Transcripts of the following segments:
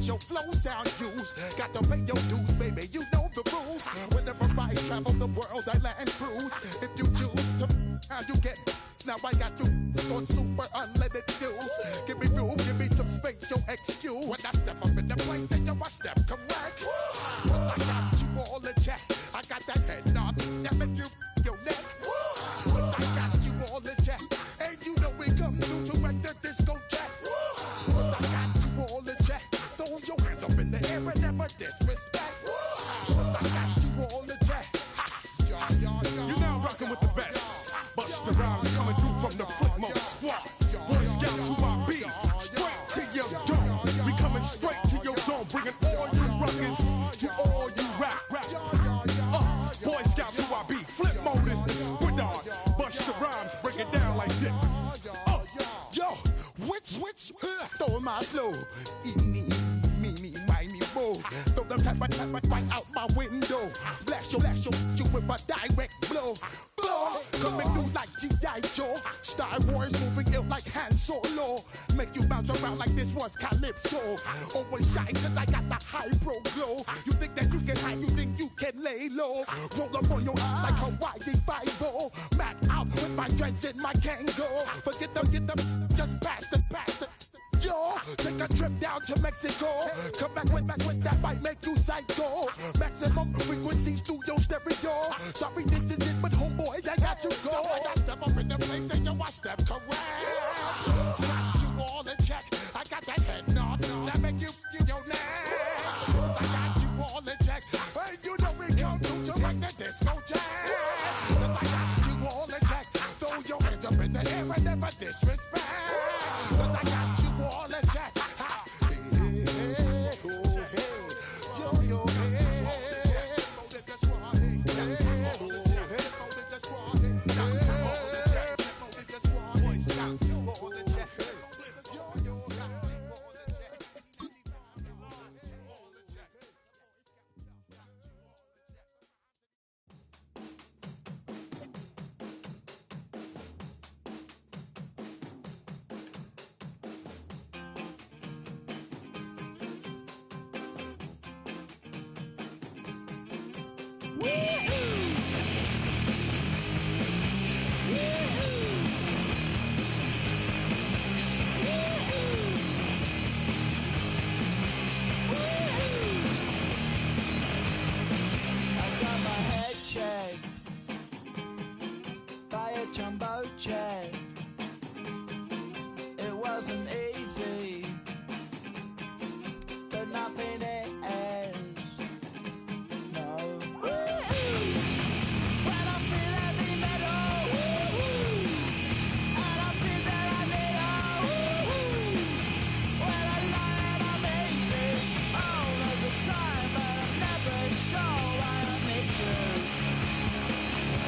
your flow sound use. Got to pay your dues, baby, you know the rules. Whenever I travel the world, I land cruise. If you choose to, how you get. Now I got you on super unlimited views. Give me room, give me some space, your excuse. When I step up in the place, then you must step correct. But I got you all in check. I got that head nod that make you your neck. But I got you all in check. And you know we come through to wreck the discotheque. But I got you all in check. Throw your hands up in the air and never disrespect. But I got you all in check. You're now rocking with the best. Busta Rhymes coming through from the footmost squad. Boy Scouts who I be, straight to your dome. We coming straight to your dome, bringing all you rockers to all you rap. Boy Scouts who I be, flip mode is the squid on. Busta Rhymes break it down like this. Yo, which, throw my flow. Eeny, meeny, miny, mo. Throw them type right out my window. Blast you with a direct blow. Coming through like G.I. Joe. Star Wars moving ill like Han Solo. Make you bounce around like this was Calypso. Always shine cause I got the high pro glow. You think that you can hide, you think you can lay low. Roll up on your eye like Hawaii 5-0. Mac out with my dreads in my Kango. Forget them, just pass the. Yo, take a trip down to Mexico. Come back with that might make you psycho. Maximum frequency studio stereo. Sorry, this is it, but homeboy, I got to go. So when I step up in the place, and yo, I step correct. Got you all in check. I got that head nod that make you feel your neck. I got you all in check. Hey, you know we come through to like the discotheque. I got you all in check. Throw your hands up in the air and never disrespect. But I got you all in check. It wasn't easy, but nothing is. No. When I feel heavy metal, and I feel that I need when I lie and I'm easy all of the time, but I'm never sure why I need you.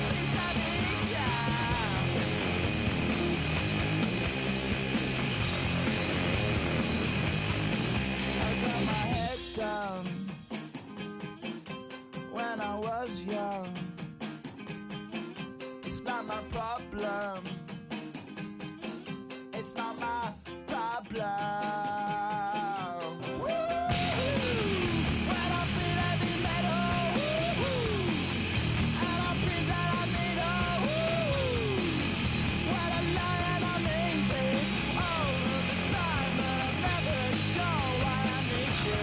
Please I need you. Down when I was young. It's not my problem. It's not my problem. When I feel heavy metal, and I feel that I need when I lie and I'm easy all of the time, but I'm never sure why I need you.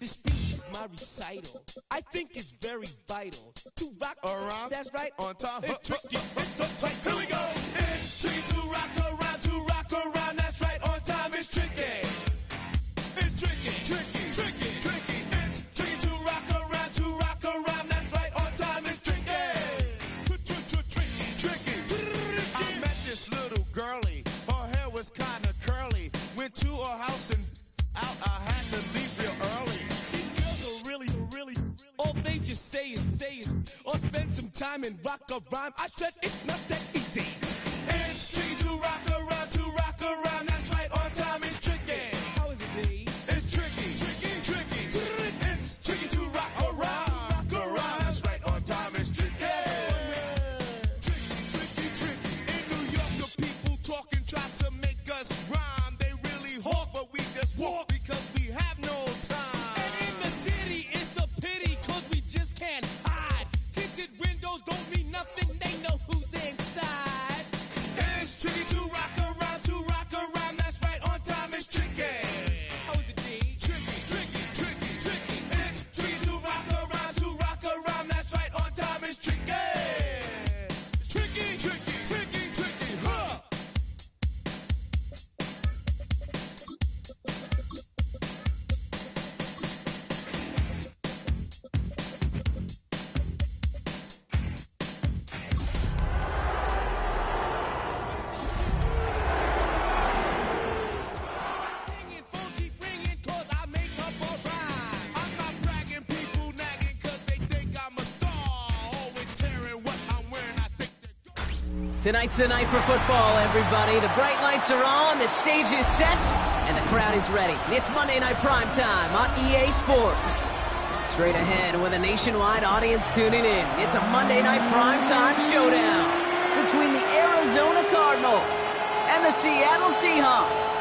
This speech is my recital. I think it's very vital to rock around. That's right, on time. It's tricky. Here we go. It's tricky to rock around. That's right, on time. It's tricky. It's tricky. It's tricky to rock around. That's right, on time. It's tricky. I met this little girlie. Her hair was kind of curly. Went to her house and out. I had to leave real early. These girls are really, all they just say is, or spend some time and rock a rhyme. I said it's not that easy. Tonight's the night for football, everybody. The bright lights are on, the stage is set, and the crowd is ready. It's Monday Night Primetime on EA Sports. Straight ahead with a nationwide audience tuning in, it's a Monday Night Primetime showdown between the Arizona Cardinals and the Seattle Seahawks.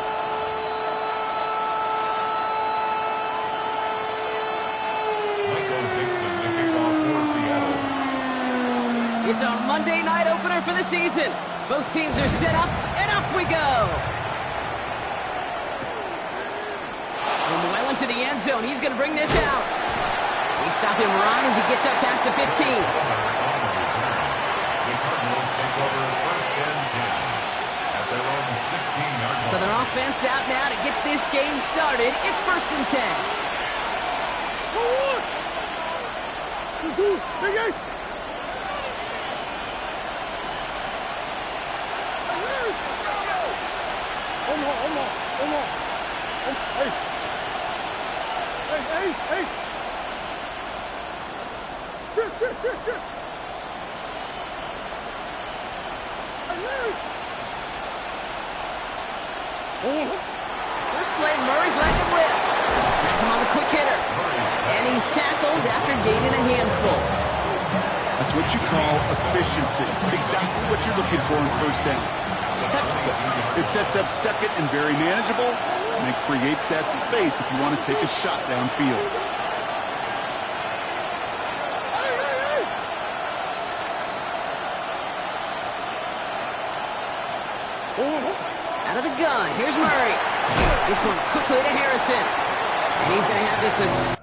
It's our Monday night opener for the season. Both teams are set up, and off we go. Well into the end zone. He's going to bring this out. We stop him right as he gets up past the 15. The Cardinals take over first and 10 at their own 16-yard line. So their offense out now to get this game started. It's first and 10. Hey, guys. Hold on. Ace. Shoot. First play, Murray's letting it rip. Has him on the quick hitter. And he's tackled after gaining a handful. That's what you call efficiency. Exactly what you're looking for in first down. Textbook. It sets up second and very manageable, and it creates that space if you want to take a shot downfield. Out of the gun, here's Murray. This one quickly to Harrison. And he's going to have this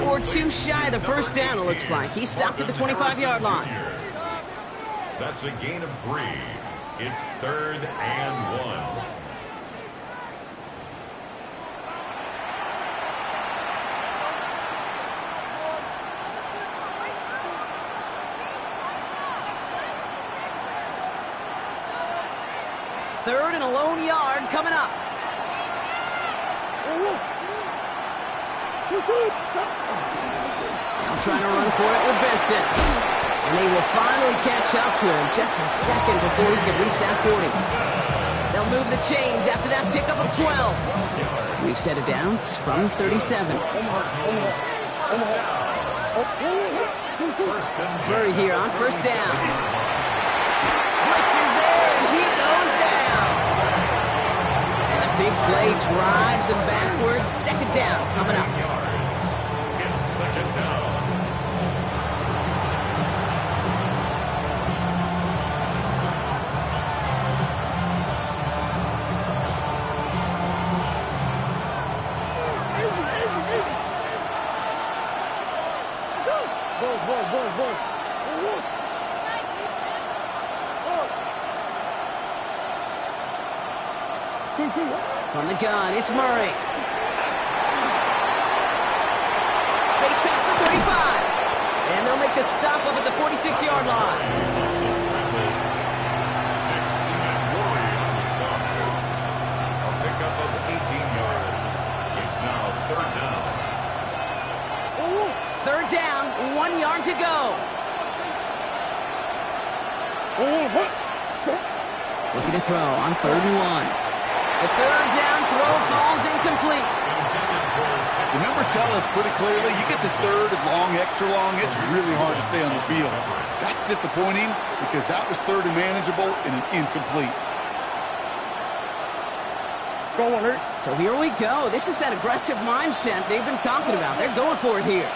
Or two shy of the first down, it looks like. He stopped at the 25-yard line. That's a gain of 3. It's 3rd and 1. Third and a lone yard coming up. Now trying to run for it with Benson. And they will finally catch up to him just a second before he can reach that 40. They'll move the chains after that pickup of 12. We've set it downs from 37. Murray here on first down. Blitz is there, and he goes down. And a big play drives them backwards. Second down coming up. It's second down. From the gun, it's Murray. Space past the 35. And they'll make the stop up at the 46-yard line. A pickup of 18 yards. It's now 3rd down. Third down, 1 yard to go. Looking to throw on 3rd and 1. The third down throw falls incomplete. The numbers tell us pretty clearly, you get to third and long, extra long, it's really hard to stay on the field. That's disappointing because that was third and manageable and an incomplete. So here we go. This is that aggressive mindset they've been talking about. They're going for it here.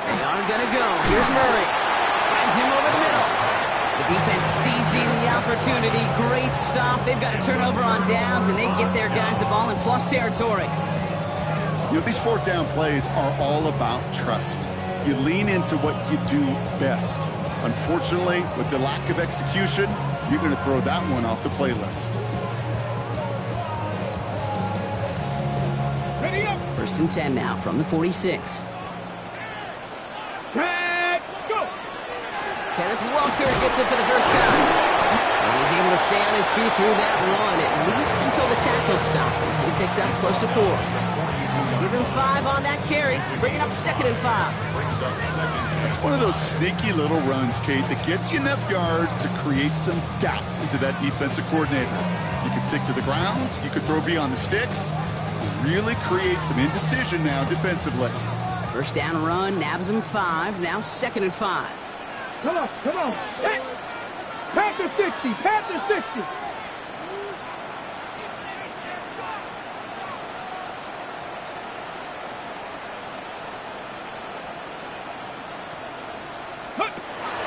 They are going to go. Here's Murray. Finds him over the middle. The defense seizing the opportunity. Great stop. They've got a turnover on downs, and they get their guys the ball in plus territory. You know, these fourth down plays are all about trust. You lean into what you do best. Unfortunately, with the lack of execution, you're going to throw that one off the playlist. First and 10 now from the 46. Kenneth Walker gets it for the first time. And he's able to stay on his feet through that run, at least until the tackle stops him. He picked up close to 4. Give him 5 on that carry, bringing up 2nd and 5. That's one of those sneaky little runs, Kate, that gets you enough yards to create some doubt into that defensive coordinator. You can stick to the ground, you could throw beyond the sticks, really create some indecision now defensively. First down run, nabs him 5, now 2nd and 5. Come on. Hey, Panther 60.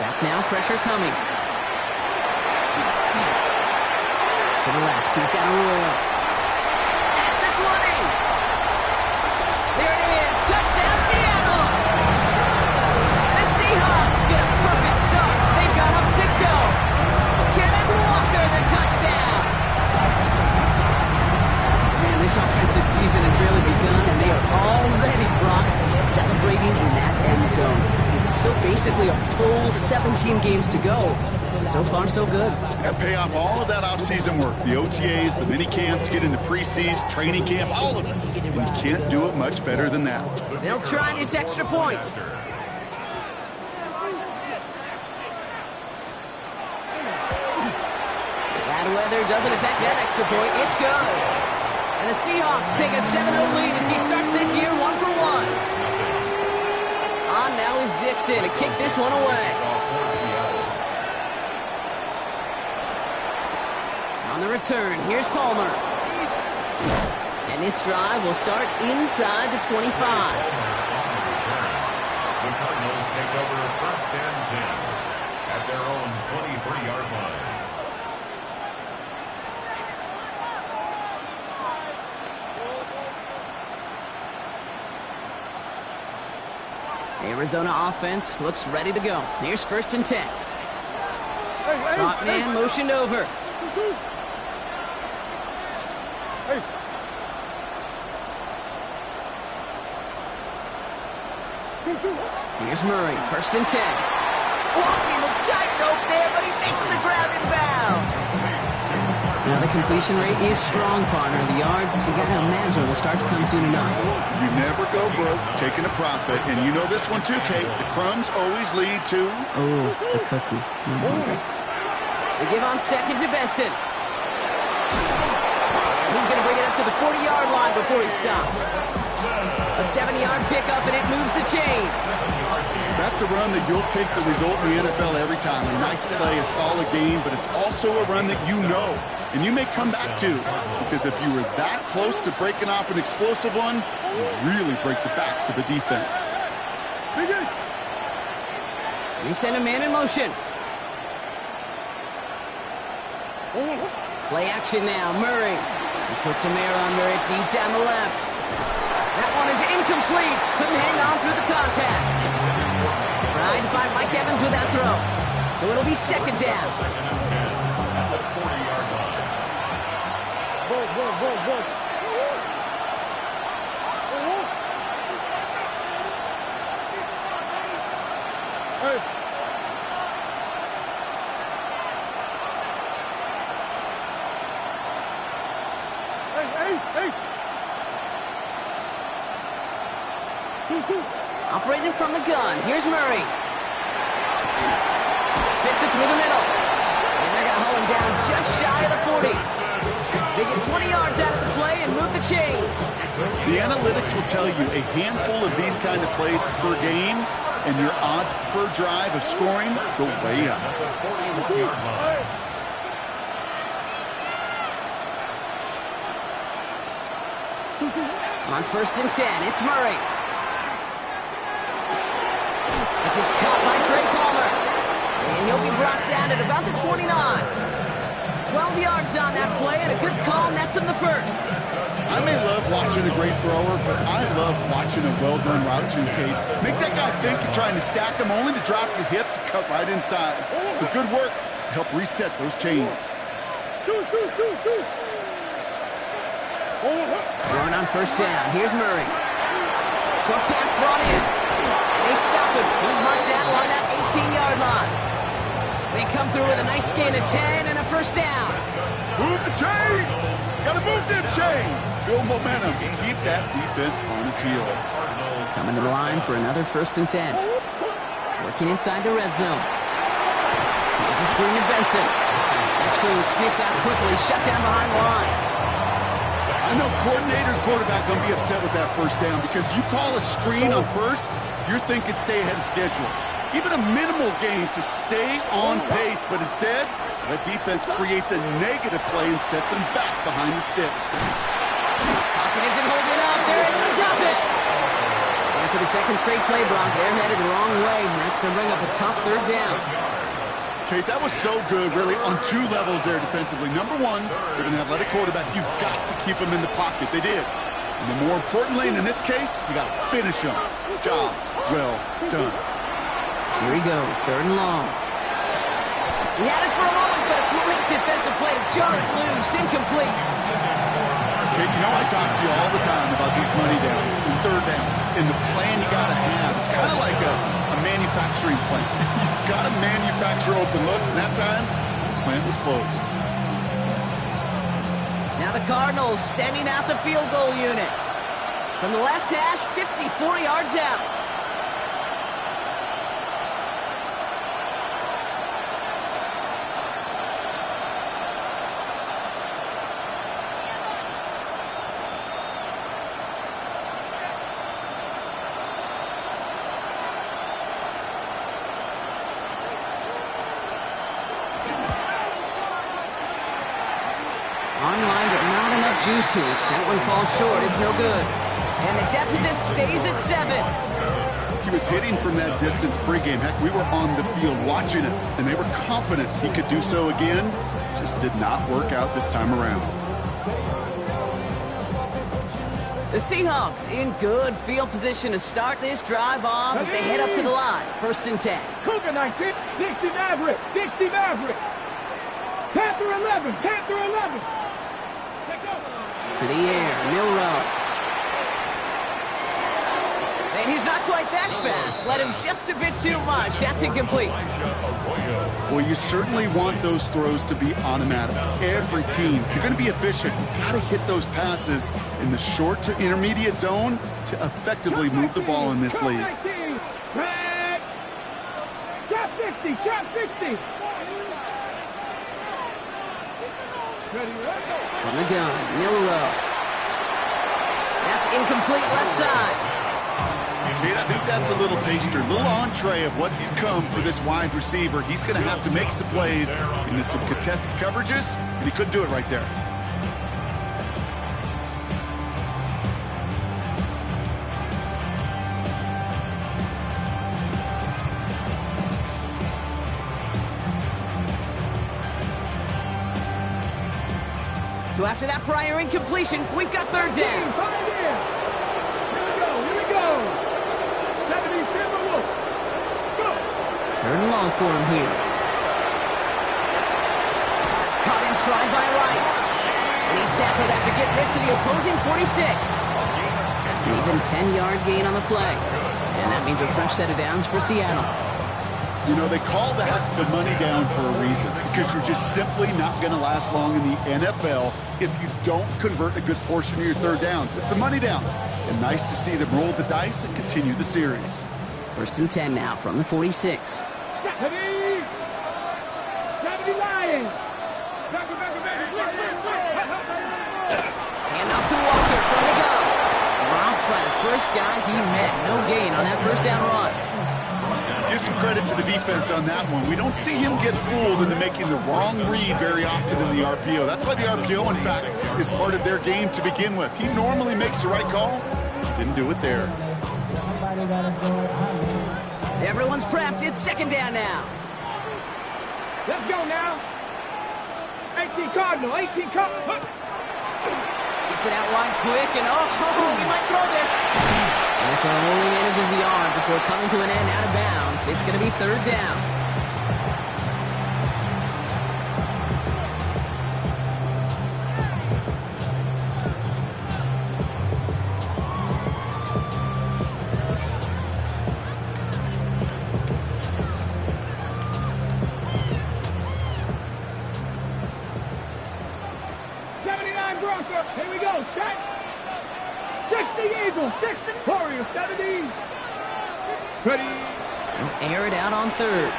Back now, pressure coming. To the left, he's got a roll. At the 20. There it is, touchdown Seattle. The Seahawks get a perfect start. They've got up 6-0. Kenneth Walker, the touchdown. Man, this offensive season has barely begun, and they are already, Brock, celebrating in that end zone. It's still basically a full 17 games to go. So far, so good. And pay off all of that off-season work. The OTAs, the mini camps, get into preseason, training camp, all of it. And you can't do it much better than that. They'll try this extra point. Bad weather doesn't affect that extra point. It's good. And the Seahawks take a 7-0 lead as he starts this year 1 for 1. On now is Dixon to kick this one away. On On the return, here's Palmer. And this drive will start inside the 25. The Cardinals take over first and 10 at their own 23-yard line. Arizona offense looks ready to go. Here's first and 10. Slot man motioned over. Here's Murray, first and 10. Walking the tightrope there, but he makes the grab inbound. Now the completion rate is strong, partner. The yards, you got to imagine, will start to come soon enough. You never go broke taking a profit, and you know this one too, Kate. The crumbs always lead to... Oh, the cookie. I'm hungry. They give on second to Benson. He's going to bring it up to the 40-yard line before he stops. A 7-yard pickup, and it moves the chains. That's a run that you'll take the result in the NFL every time. A nice play, a solid game, but it's also a run that you know, and you may come back to, because if you were that close to breaking off an explosive one, you'll really break the backs of the defense. They send a man in motion. Play action now, Murray. He puts some air under it deep down the left. That one is incomplete. Couldn't hang on through the contact. Trying to find Mike Evans with that throw. So it'll be second down. Second and 10 at the 40-yard line. Operating from the gun. Here's Murray. Fits it through the middle. And they're going to hold him down just shy of the 40. They get 20 yards out of the play and move the chains. The analytics will tell you a handful of these kind of plays per game, and your odds per drive of scoring go way up. At the 41-yard line. On first and 10, it's Murray. This is caught by Trey Palmer. And he'll be brought down at about the 29. 12 yards on that play, and a good call nets him the first. I may love watching a great thrower, but I love watching a well-done route too, Kate. Make that guy think you're trying to stack him, only to drop your hips and cut right inside. It's a good work to help reset those chains. Throwing on first down. Here's Murray. Short pass brought in. And they stop him. He's marked down along that 18-yard line. They come through with a nice gain of 10 and a first down. Move the chains! Gotta move them chains! Build momentum and keep that defense on its heels. Coming to the line for another first and 10. Working inside the red zone. Here's a screen to Benson. That screen sniffed out quickly, shut down behind the line. I know coordinator and quarterback going to be upset with that first down because you call a screen on first, you're thinking stay ahead of schedule. Even a minimal gain to stay on pace, but instead, the defense creates a negative play and sets them back behind the sticks. Pocket isn't holding up. They're able to drop it. And for the second straight play, Brock, they're headed the wrong way, and that's going to bring up a tough third down. Kate, that was so good, really, on two levels there defensively. Number one, with an athletic quarterback, you've got to keep him in the pocket. They did. And the more importantly, in this case, you got to finish him. Job well done. Here he goes, third and long. He had it for a moment, but a great defensive play to jar it loose, incomplete. Kate, you know I talk to you all the time about these money downs and third downs and the plan you got to have. It's kind of like a manufacturing plant. You've got to manufacture open looks, and that time, the plant was closed. Now the Cardinals sending out the field goal unit. From the left hash, 54 yards out. juice to it. That one falls short. It's no good. And the deficit stays at 7. He was hitting from that distance pregame. Heck, we were on the field watching it, and they were confident he could do so again. Just did not work out this time around. The Seahawks in good field position to start this drive off as they head up to the line. 1st and 10. Cougar 19, 60 Maverick, 60 Maverick. Panther 11, Panther 11. To the air, Milrow. And he's not quite that fast. Let him just a bit too much. That's incomplete. Well, you certainly want those throws to be automatic. Every team, if you're going to be efficient, you've got to hit those passes in the short to intermediate zone to effectively move the ball in this league. Trap 60, trap 60. From the gun, Milrow. That's incomplete left side. Kate, I think that's a little taster, a little entree of what's to come for this wide receiver. He's going to have to make some plays into some contested coverages, and he couldn't do it right there. So after that prior incompletion, we've got 3rd down. Here we go. 70 Timberwolves. Go. 3rd and long for him here. That's caught in stride by Rice. And he's tackled after getting this to the opposing 46. An even 10-yard gain on the play. And that means a fresh set of downs for Seattle. You know, they call that the money down for a reason, because you're just simply not going to last long in the NFL if you don't convert a good portion of your 3rd downs. It's a money down. And nice to see them roll the dice and continue the series. 1st and 10 now from the 46. 70 Lions. Hand off to Walker from the go. Drops by the first guy he met. No gain on that 1st down run. Give some credit to the defense on that one. We don't see him get fooled into making the wrong read very often in the RPO. That's why the RPO, in fact, is part of their game to begin with. He normally makes the right call. Didn't do it there. Everyone's prepped. It's 2nd down now. Let's go now. 18 Cardinals, 18 Cardinals. Gets it out wide quick, and he might throw this. And this one only manages a yard before coming to an end out of bounds. It's going to be 3rd down. Here we go, set. 60 Eagles, 60 Warriors, 70. Ready. Air it out on 3rd.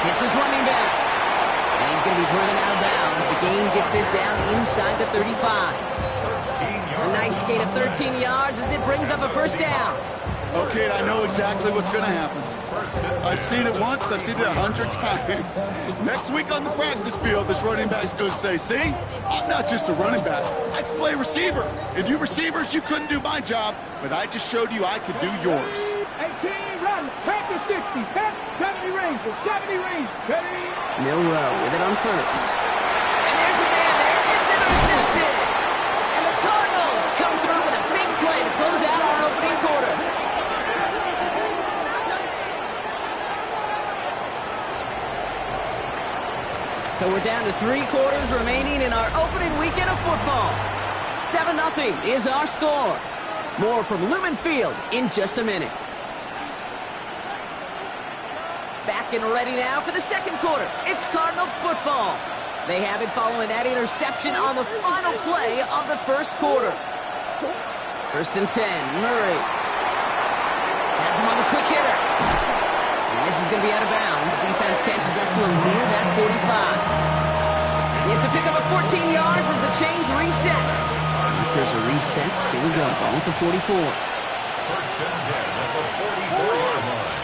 Hits his running back. And he's going to be driven out of bounds. The gain gets this down inside the 35. A nice gain of 13 yards as it brings up a 1st down. Okay, I know exactly what's going to happen. I've seen it once, I've seen it 100 times. Next week on the practice field, this running back's going to say, see, I'm not just a running back, I can play receiver. And you receivers, you couldn't do my job, but I just showed you I could do yours. 18 run, Panther 60, 70 Rangers, 70 Rangers, ready. Milrow with it on 1st. And there's a man there, it's intercepted. And the Cardinals come through with a big play to close out our opening quarter. So we're down to 3 quarters remaining in our opening weekend of football. 7-0 is our score. More from Lumen Field in just a minute. Back and ready now for the 2nd quarter. It's Cardinals football. They have it following that interception on the final play of the 1st quarter. 1st and 10, Murray. Has him on the quick hitter. And this is going to be out of bounds. Defense catches up to him near that 45. It's a pickup of 14 yards as the chains reset. There's a reset. Here we go. Ball with the 44. 1st and 10 at the 44-yard line.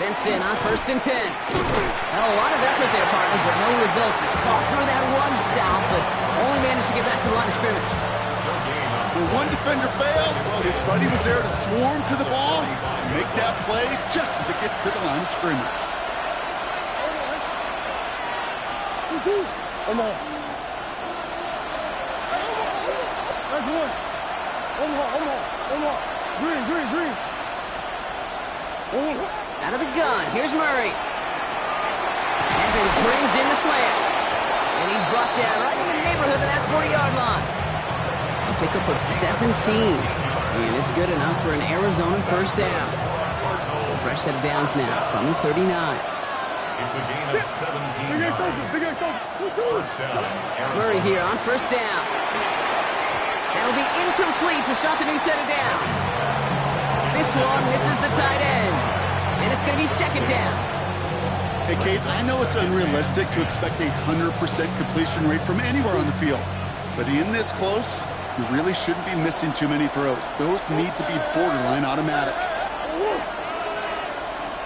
Benson on 1st and 10. Well, a lot of effort there, partner, but no results. He fought through that one stop, but only managed to get back to the line of scrimmage. When one defender failed, well, his buddy was there to swarm to the ball and make that play just as it gets to the line of scrimmage. Come on. That's one. One more. Green. Out of the gun, here's Murray. Evans brings in the slant. And he's brought down right in the neighborhood of that 40-yard line. A pickup of 17. And it's good enough for an Arizona first down. So fresh set of downs now from the 39. It's a gain of 17 yards. First down. Murray here on first down. That'll be incomplete to start the new set of downs. This one misses the tight end. And it's going to be second down. Hey, Case, I know it's unrealistic to expect a 100% completion rate from anywhere on the field. But in this close, you really shouldn't be missing too many throws. Those need to be borderline automatic.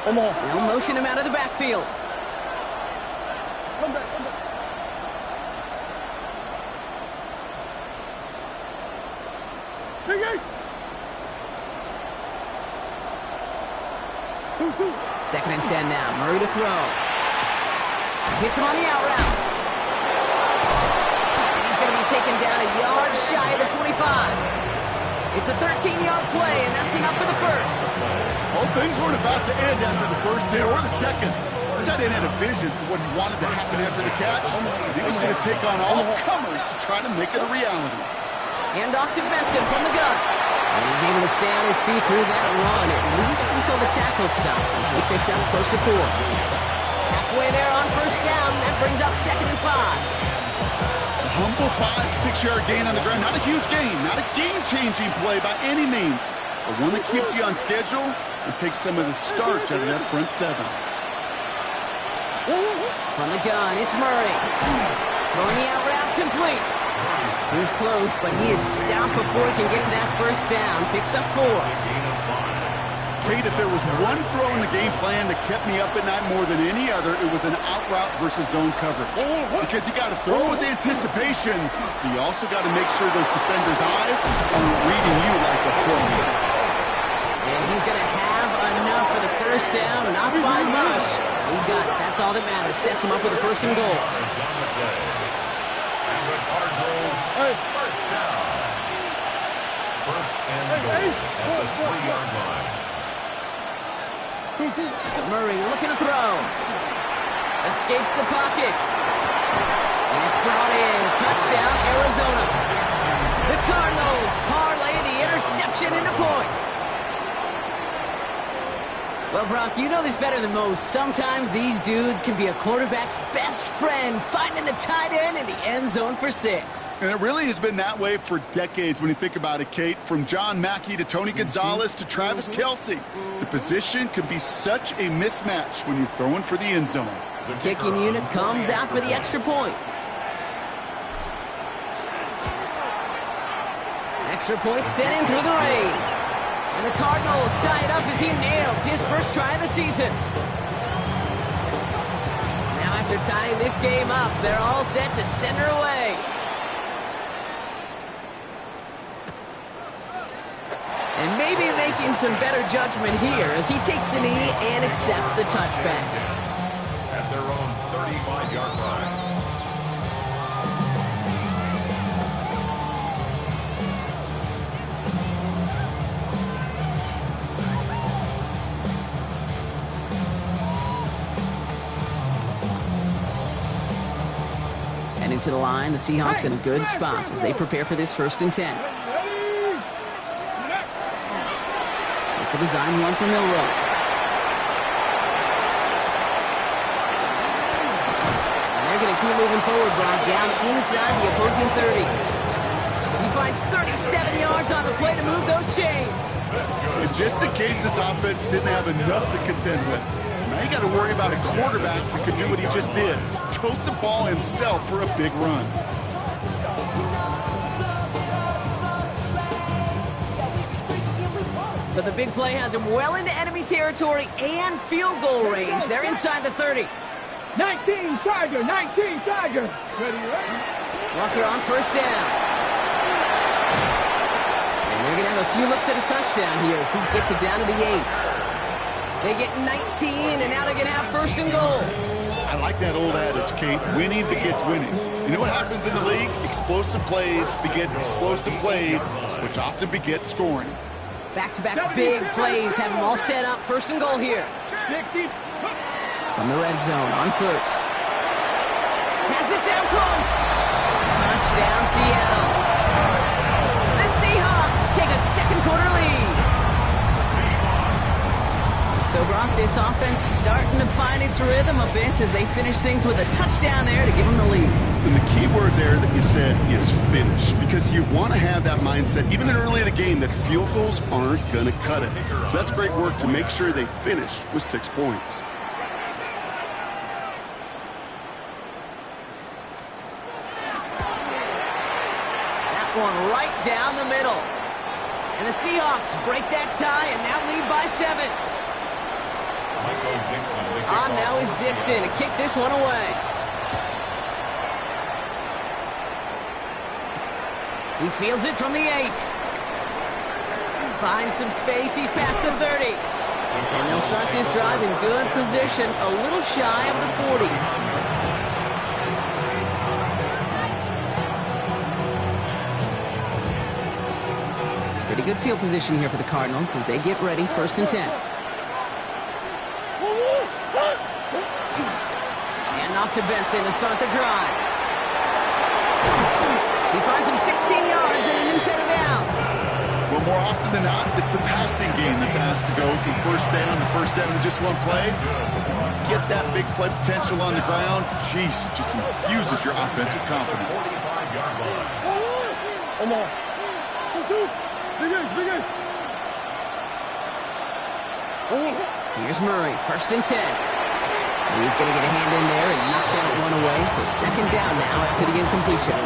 Come on. They'll motion him out of the backfield. Come back. Big Ace. 2-2. Second and 10 now. Murray to throw. Hits him on the out route. And he's going to be taken down a yard shy of the 25. It's a 13-yard play, and that's enough for the first. Well, things weren't about to end after the first hit or the second. This tight end had a vision for what he wanted to happen after the catch. He was going to take on all comers to try to make it a reality. Hand off to Benson from the gun. And he's able to stay on his feet through that run, at least until the tackle stops. And he picked up close to 4. Halfway there on first down. That brings up second and 5. A humble 5-6-yard gain on the ground. Not a huge gain. Not a game-changing play by any means. But one that keeps you on schedule and takes some of the starch out of that front seven. From the gun, it's Murray. Throwing the out route complete. He's close, but he is stopped before he can get to that first down. Picks up 4. Kate, if there was one throw in the game plan that kept me up at night more than any other, it was an out route versus zone coverage. Because you got to throw with anticipation, but you also got to make sure those defenders' eyes aren't reading you like a pro. And he's going to have enough for the first down, not by much. He got it. That's all that matters. Sets him up with a first and goal. And the Cardinals first down. First and goal at the 3-yard line. Murray looking to throw. Escapes the pocket. And it's brought in. Touchdown, Arizona. The Cardinals parlay the interception into points. Well, Brock, you know this better than most. Sometimes these dudes can be a quarterback's best friend, finding the tight end in the end zone for 6. And it really has been that way for decades when you think about it, Kate. From John Mackey to Tony Gonzalez to Travis Kelce. The position can be such a mismatch when you're throwing for the end zone. The kicking unit comes out for the extra point. Extra point sent in through the rain. And the Cardinals tie it up as he nails his first try of the season. Now after tying this game up, they're all set to send her away. And maybe making some better judgment here as he takes a knee and accepts the touchback. At their own 35-yard line. Heading to the line, the Seahawks in a good spot as they prepare for this first and 10. It's a design one for Milroe. And they're going to keep moving forward, Brock, down inside the opposing 30. He finds 37 yards on the play to move those chains. And just in case this offense didn't have enough to contend with, now you got to worry about a quarterback that could do what he just did. Tote the ball himself for a big run. So the big play has him well into enemy territory and field goal range. They're inside the 30. 19 Tiger, 19 Tiger. Ready? Walker on first down. And they're going to have a few looks at a touchdown here as he gets it down to the 8. They get 19, and now they're going to have first and goal. I like that old adage, Kate. Winning begets winning. You know what happens in the league? Explosive plays beget explosive plays, which often beget scoring. Back-to-back big plays have them all set up. First and goal here. 60. From the red zone on first. Has it down close. Touchdown, Seattle. The Seahawks take a second quarter lead. So, Brock, this offense starting to find its rhythm a bit as they finish things with a touchdown there to give them the lead. And the key word there that you said is finish, because you want to have that mindset, even early in the game, that field goals aren't going to cut it. So that's great work to make sure they finish with 6 points. That one right down the middle. And the Seahawks break that tie and now lead by 7. On now is Dixon to kick this one away. He fields it from the 8. Finds some space. He's past the 30. And they'll start this drive in good position, a little shy of the 40. Pretty good field position here for the Cardinals as they get ready, first and 10. And off to Benson to start the drive. He finds him 16 yards and a new set of downs. Well, more often than not, it's the passing game that's asked to go from first down to first down in just one play. Get that big play potential on the ground. Jeez, it just infuses your offense with confidence. Here's Murray, first and 10. He's going to get a hand in there and knock that one away. So second down now after the incompletion.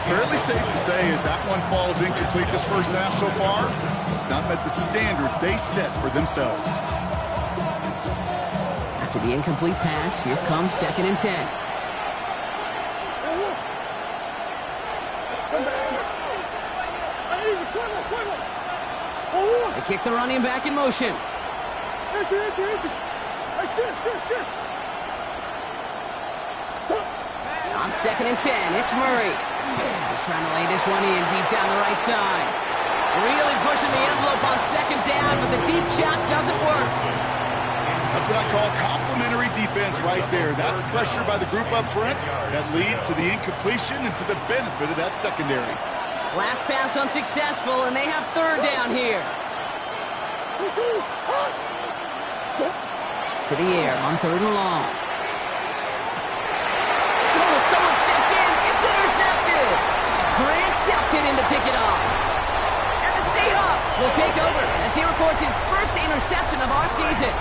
Fairly safe to say as that one falls incomplete this first half so far, it's not met the standard they set for themselves. After the incomplete pass, here comes second and 10. They kick the running back in motion. On second and 10, it's Murray. He's trying to lay this one in deep down the right side. Really pushing the envelope on second down, but the deep shot doesn't work. That's what I call complimentary defense right there. That pressure by the group up front, that leads to the incompletion and to the benefit of that secondary. Last pass unsuccessful, and they have third down here. To the air on third and long. Oh, someone stepped in. It's intercepted. Grant Delpit in to pick it off. And the Seahawks will take over as he records his first interception of our season.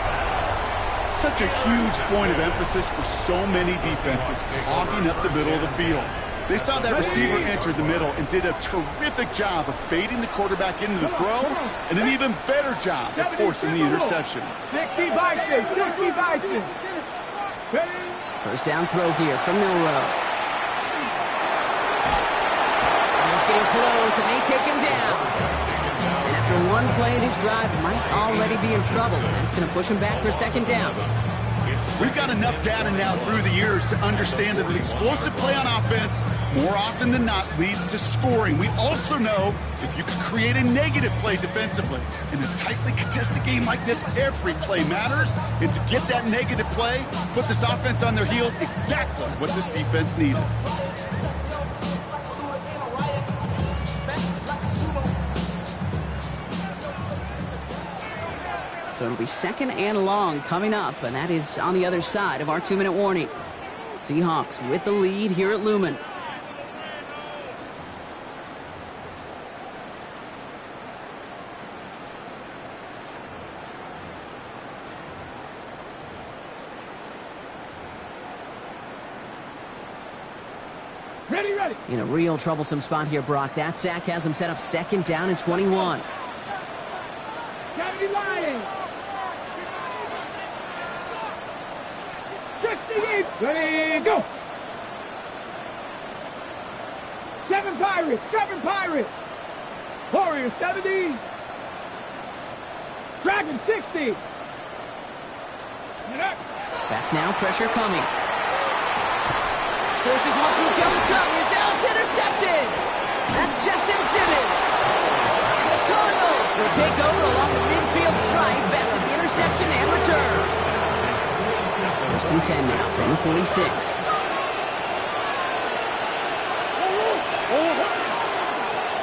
Such a huge point of emphasis for so many defenses, clogging up the middle of the field. They saw that receiver enter the middle and did a terrific job of baiting the quarterback into the throw, and an even better job of forcing the interception. 60 Bison, 60 Bison. First down throw here from Milrow. He's getting close, and they take him down. And after one play of this drive, might already be in trouble. That's going to push him back for second down. We've got enough data now through the years to understand that an explosive play on offense, more often than not, leads to scoring. We also know if you can create a negative play defensively. In a tightly contested game like this, every play matters. And to get that negative play, put this offense on their heels, exactly what this defense needed. So it'll be second and long coming up, and that is on the other side of our 2-minute warning. Seahawks with the lead here at Lumen. Ready. In a real troublesome spot here, Brock. That sack has him set up second down and 21. 70 Lions. 68. Ready, go. 7 Pirates. 7 Pirates. Warriors 70. Dragon 60. Back now, pressure coming. Forces one through double coverage. Out, it's intercepted. That's Justin Simmons. And the Cardinals will take over along the midfield stripe after the interception and return. First and 10 now from the 46.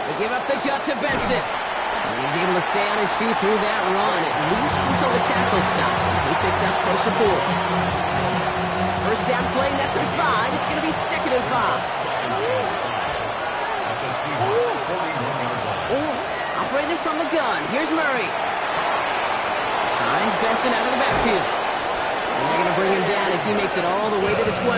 They give up the gut to Benson. And he's able to stay on his feet through that run, at least until the tackle stops. He picked up close to 4. First down play, that's at 5. It's going to be second and 5. Operating from the gun, here's Murray. Finds Benson out of the backfield. And they're going to bring him down as he makes it all the way to the 12.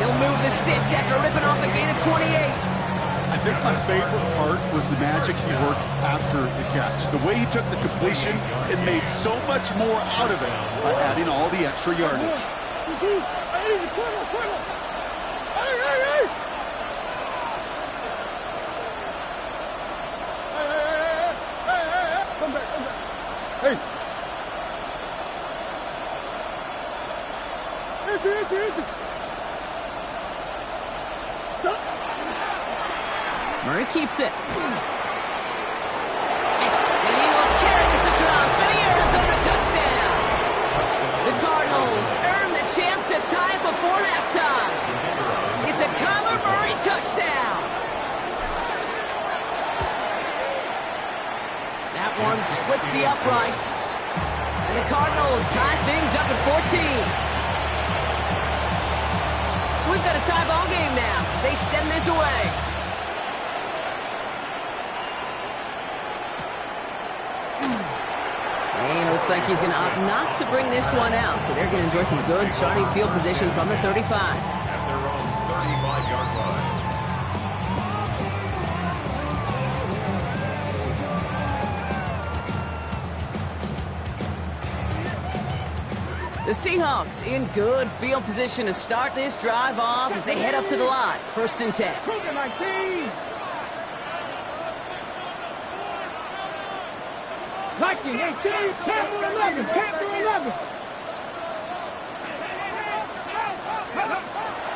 He'll move the sticks after ripping off a gain of 28. I think my favorite part was the magic he worked after the catch. The way he took the completion and made so much more out of it by adding all the extra yardage. Come back. Hey. Stop. Murray keeps it. And he will carry this across for the Arizona touchdown. The Cardinals earn the chance to tie before halftime. It's a Kyler Murray touchdown. That one splits the uprights. And the Cardinals tie things up at 14. So we've got a tie ball game now as they send this away. And it looks like he's going to opt not to bring this one out. So they're going to enjoy some good starting field position from the 35. At their own 35-yard line. The Seahawks in good field position to start this drive off as they head up to the line. First and 10. Crooked like these. Viking 18, Panther 11, Panther 11.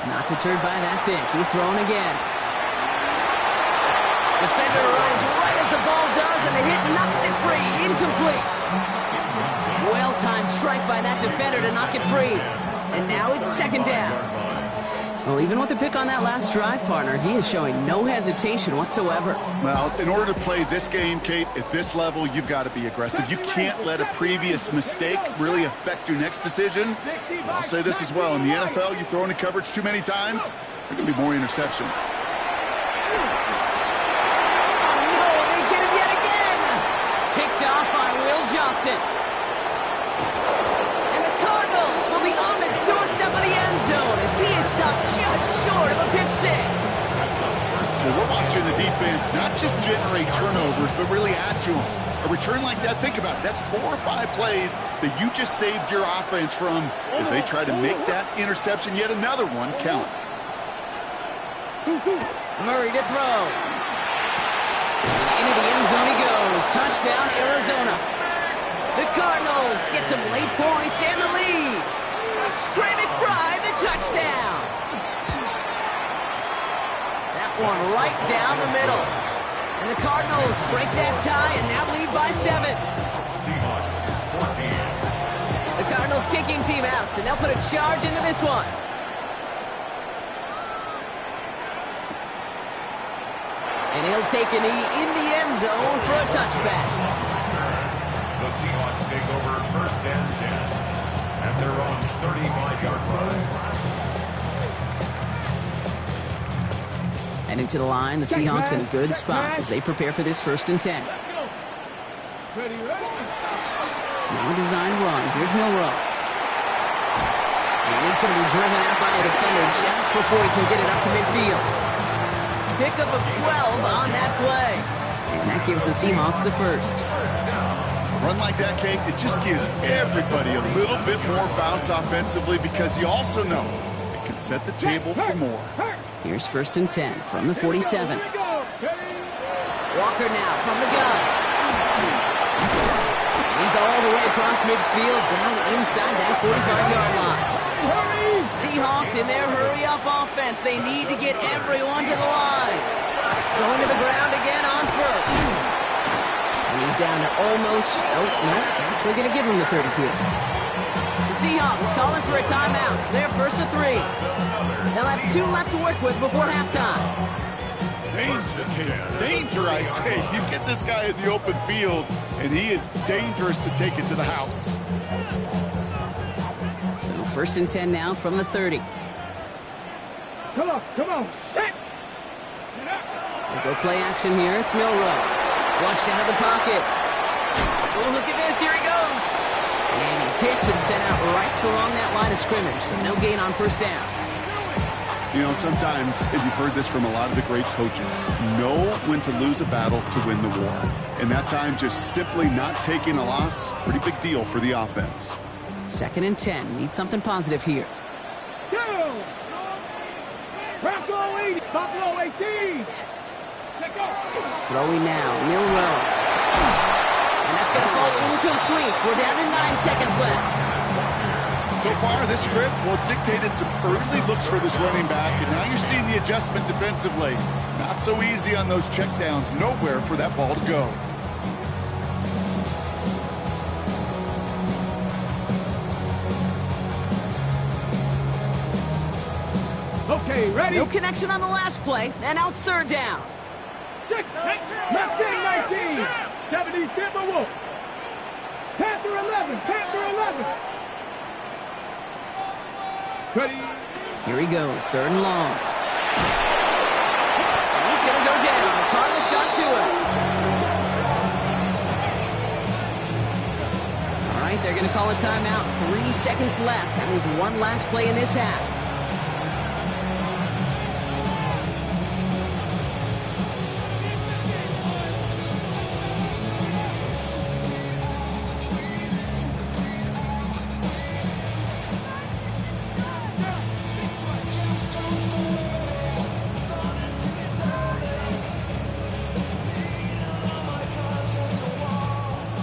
Not deterred by that pick. He's thrown again. Defender arrives right as the ball does, and the hit knocks it free. Incomplete. Well-timed strike by that defender to knock it free. And now it's second down. Well, even with the pick on that last drive, partner, he is showing no hesitation whatsoever. Well, in order to play this game, Kate, at this level, you've got to be aggressive. You can't let a previous mistake really affect your next decision. I'll say this as well. In the NFL, you throw into coverage too many times, there can be more interceptions. No, they get him yet again. Picked off by Will Johnson. And the Cardinals will be on the doorstep of the end zone as he is stopped just short of a pick six. Well, we're watching the defense not just generate turnovers, but really add to them. A return like that, think about it, that's 4 or 5 plays that you just saved your offense from as they try to make that interception, yet another one, count. Murray to throw. Into the end zone he goes. Touchdown, Arizona. The Cardinals get some late points and the lead. Trey McBride, the touchdown. That one right down the middle. And the Cardinals break that tie and now lead by 7. Seahawks 14. The Cardinals kicking team out, and they'll put a charge into this one. And he'll take a knee in the end zone for a touchback. The Seahawks take over first and 10 at their own 35-yard line. And into the line, the Seahawks in a good spot as they prepare for this first and 10. Now a design run. Here's Milroe. And he's going to be driven out by the defender just before he can get it up to midfield. Pickup of 12 on that play. And that gives the Seahawks the first. Run like that, Kate, it just gives everybody a little bit more bounce offensively because you also know it can set the table for more. Here's 1st and 10 from the 47. Walker now from the gun. He's all the way across midfield, down inside that 45-yard line. Seahawks in their hurry-up offense. They need to get everyone to the line. Going to the ground again on 1st. And he's down to almost, actually going to give him the 30 here. The Seahawks calling for a timeout. So they're 1st and 3. They'll have 2 left to work with before halftime. Danger, I say. You get this guy in the open field, and he is dangerous to take it to the house. So 1st and 10 now from the 30. Come on. Set. We'll go play action here. It's Milrow. Flushed out of the pocket. Oh, look at this. Here he goes. And he's hit and sent out right along that line of scrimmage. So no gain on 1st down. You know, sometimes, and you've heard this from a lot of the great coaches, know when to lose a battle to win the war. And that time, just simply not taking a loss, pretty big deal for the offense. 2nd and 10. Need something positive here. Go! Buffalo 80, Buffalo 18. Throwing now, Milrow. And that's going to fall incomplete. We're down to 9 seconds left. So far, this script, well, it's dictated some early looks for this running back, and now you're seeing the adjustment defensively. Not so easy on those checkdowns. Nowhere for that ball to go. Okay, ready? No connection on the last play, and now it's 3rd down. 6, 19, 70 Timberwolves. Panther 11, Panther 11. Ready? Here he goes, 3rd and long. He's going to go down. The Cardinals got to him. All right, they're going to call a timeout. 3 seconds left. That means one last play in this half.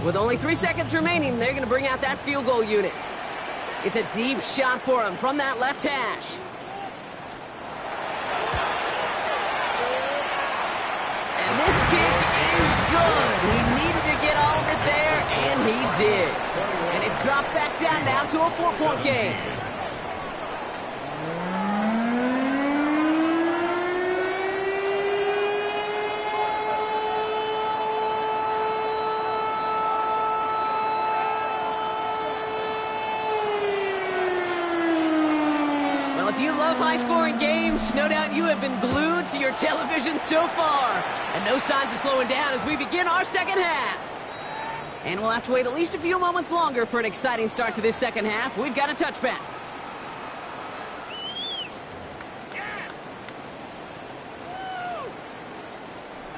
With only 3 seconds remaining, they're going to bring out that field goal unit. It's a deep shot for him from that left hash. And this kick is good. He needed to get all of it there, and he did. And it's dropped back down now to a 4-point game. If you love high-scoring games, no doubt you have been glued to your television so far. And no signs of slowing down as we begin our second half. And we'll have to wait at least a few moments longer for an exciting start to this second half. We've got a touchback.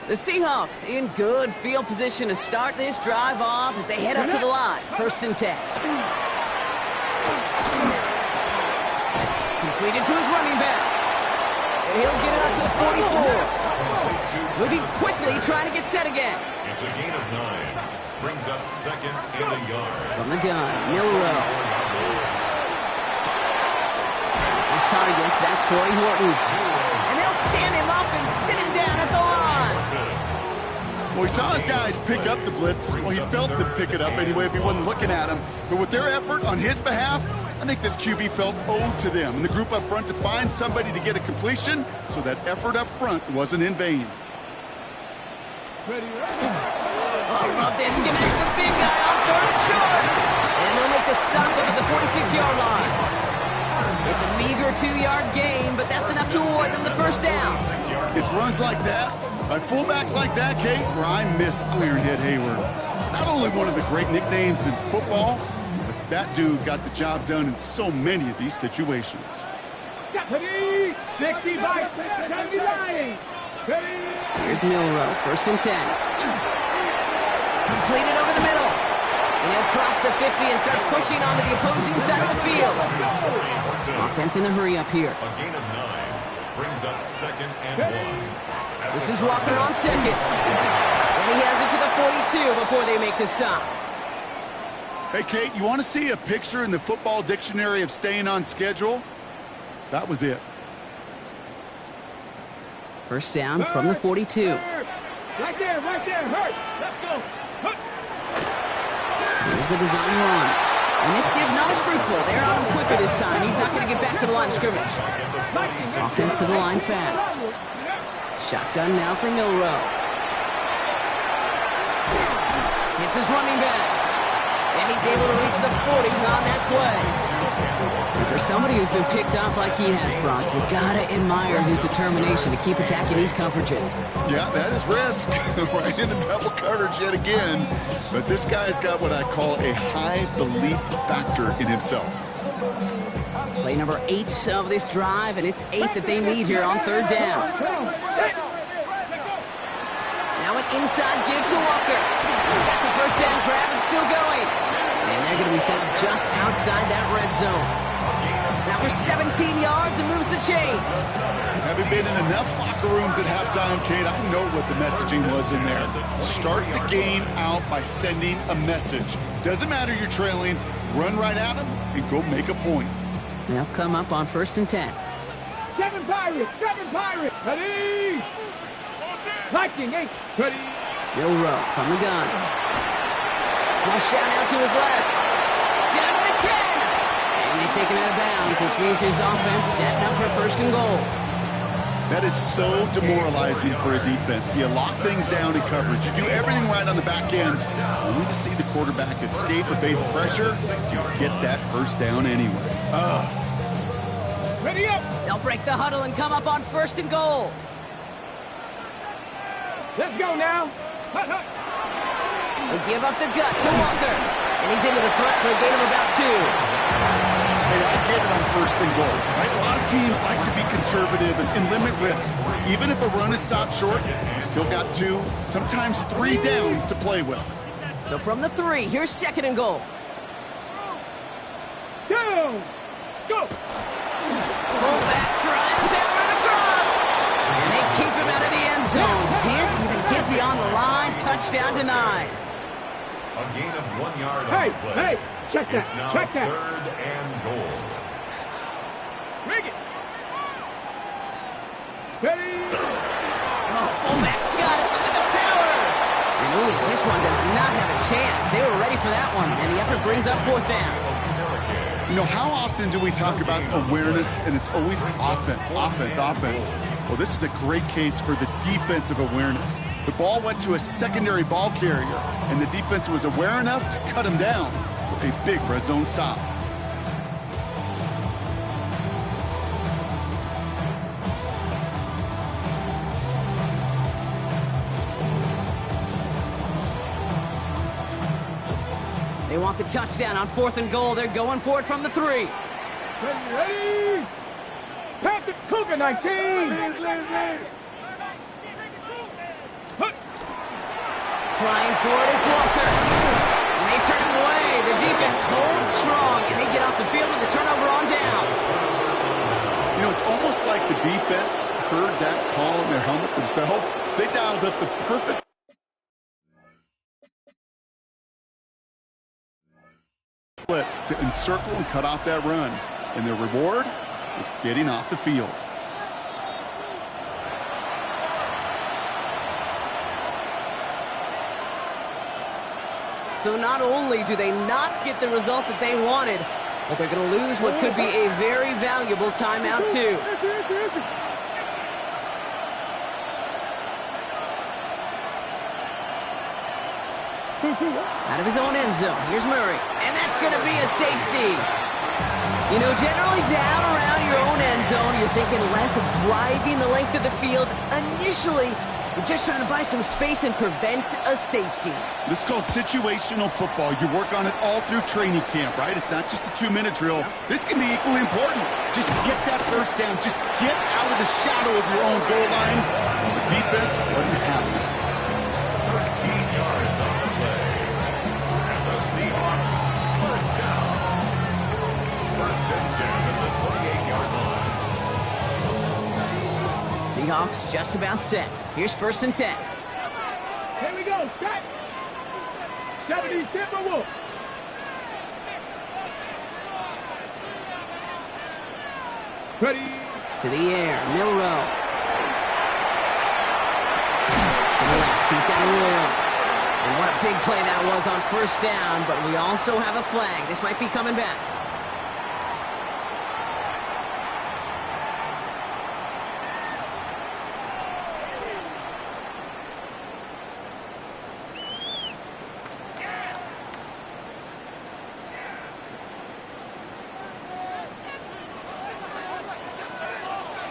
The Seahawks in good field position to start this drive off as they head up to the line. 1st and 10. Completed to his running back. And he'll get it up to the 44. Moving quickly, trying to get set again. It's a gain of 9. Brings up 2nd and a yard. From the gun, Milrow. That's his target. That's Torrey Horton. And they'll stand him up and sit him down at the line. Well, he saw his guys pick up the blitz. Well, he felt them pick it up anyway if he wasn't looking at him. But with their effort on his behalf, I think this QB felt owed to them and the group up front to find somebody to get a completion, so that effort up front wasn't in vain. I love this. Giving it to the big guy on 3rd and short. And they'll make the stop up at the 46-yard line. It's a meager 2-yard gain, but that's enough to award them the 1st down. It's runs like that, by fullbacks like that, Kate, where I miss Ironhead Hayward. Not only one of the great nicknames in football, but that dude got the job done in so many of these situations. 65, 79. Here's Milrow, 1st and 10. Completed over the middle. 50 and start pushing onto the opposing side of the field. Offense in the hurry up here. A gain of 9 brings up 2nd and 1. This is Walker on second. And he has it to the 42 before they make the stop. Hey, Kate, you want to see a picture in the football dictionary of staying on schedule? That was it. First down from the 42. Right there, hurt. Let's go. Here's a design run. And this give not as fruitful. They're on him quicker this time. He's not going to get back to the line of scrimmage. Offense to the line fast. Shotgun now for Milrow. Hits his running back. And he's able to reach the 40 on that play. And for somebody who's been picked off like he has, Brock, you gotta admire his determination to keep attacking these coverages. Yeah, that is risk. Right into double coverage yet again. But this guy's got what I call a high belief factor in himself. Play number 8 of this drive, and it's 8 that they need here on 3rd down. Now an inside give to Walker. He's got the first down grab and still going. And they're going to be set just outside that red zone. That was 17 yards and moves the chains. Having been in enough locker rooms at halftime, Kate, I know what the messaging was in there. Start the game out by sending a message. Doesn't matter you're trailing, run right at them and go make a point. They'll come up on 1st and 10. 7 Pirates. Ready? Viking 8. Ready? Milrow from the gun. Flush out now to his left. Down to the 10. And they take him out of bounds, which means his offense setting up for 1st and goal. That is so demoralizing for a defense. You lock things down in coverage. You do everything right on the back end, only to see the quarterback escape, evade the pressure, you get that first down anyway. Ready up. They'll break the huddle and come up on 1st and goal. Let's go now. They give up the gut to Walker. And he's into the front for a gain of about 2. Hey, I get it on 1st and goal. Right? A lot of teams like to be conservative and limit risk. Even if a run is stopped short, you still got 2, sometimes 3 downs to play with. So from the 3, here's 2nd and goal. Go. Fullback trying to power it across. And they keep him out of the end zone. Can't even get beyond the line. Touchdown denied. A gain of 1 yard on the play. Hey, check that. It's now Check that. 3rd and goal. Bring it. Ready? Oh, fullback's got it. Look at the power. And ooh, this one does not have a chance. They were ready for that one. And the effort brings up 4th down. You know, how often do we talk about awareness, and it's always offense? Well, this is a great case for the defensive awareness. The ball went to a secondary ball carrier, and the defense was aware enough to cut him down for a big red zone stop. They want the touchdown on 4th and goal. They're going for it from the 3. Ready? Patrick Cougar 19. Trying for it, it's Walker. And they turn him away. The defense holds strong, and they get off the field with a turnover on downs. You know, it's almost like the defense heard that call in their helmet themselves. They dialed up the perfect blitz to encircle and cut off that run. And their reward is getting off the field. So not only do they not get the result that they wanted, but they're going to lose what could be a very valuable timeout too. Out of his own end zone, here's Murray. And that's going to be a safety. You know, generally down around your own end zone, you're thinking less of driving the length of the field. Initially, you're just trying to buy some space and prevent a safety. This is called situational football. You work on it all through training camp, right? It's not just a 2-minute drill. This can be equally important. Just get that first down. Just get out of the shadow of your own goal line. The defense wasn't happening. 13 yards on the play. And the Seahawks Seahawks just about set. Here's 1st and 10. Here we go. Set. 70 Timberwolves. Ready. To the air, Milrow. To the left, he's got room. And what a big play that was on 1st down, but we also have a flag. This might be coming back.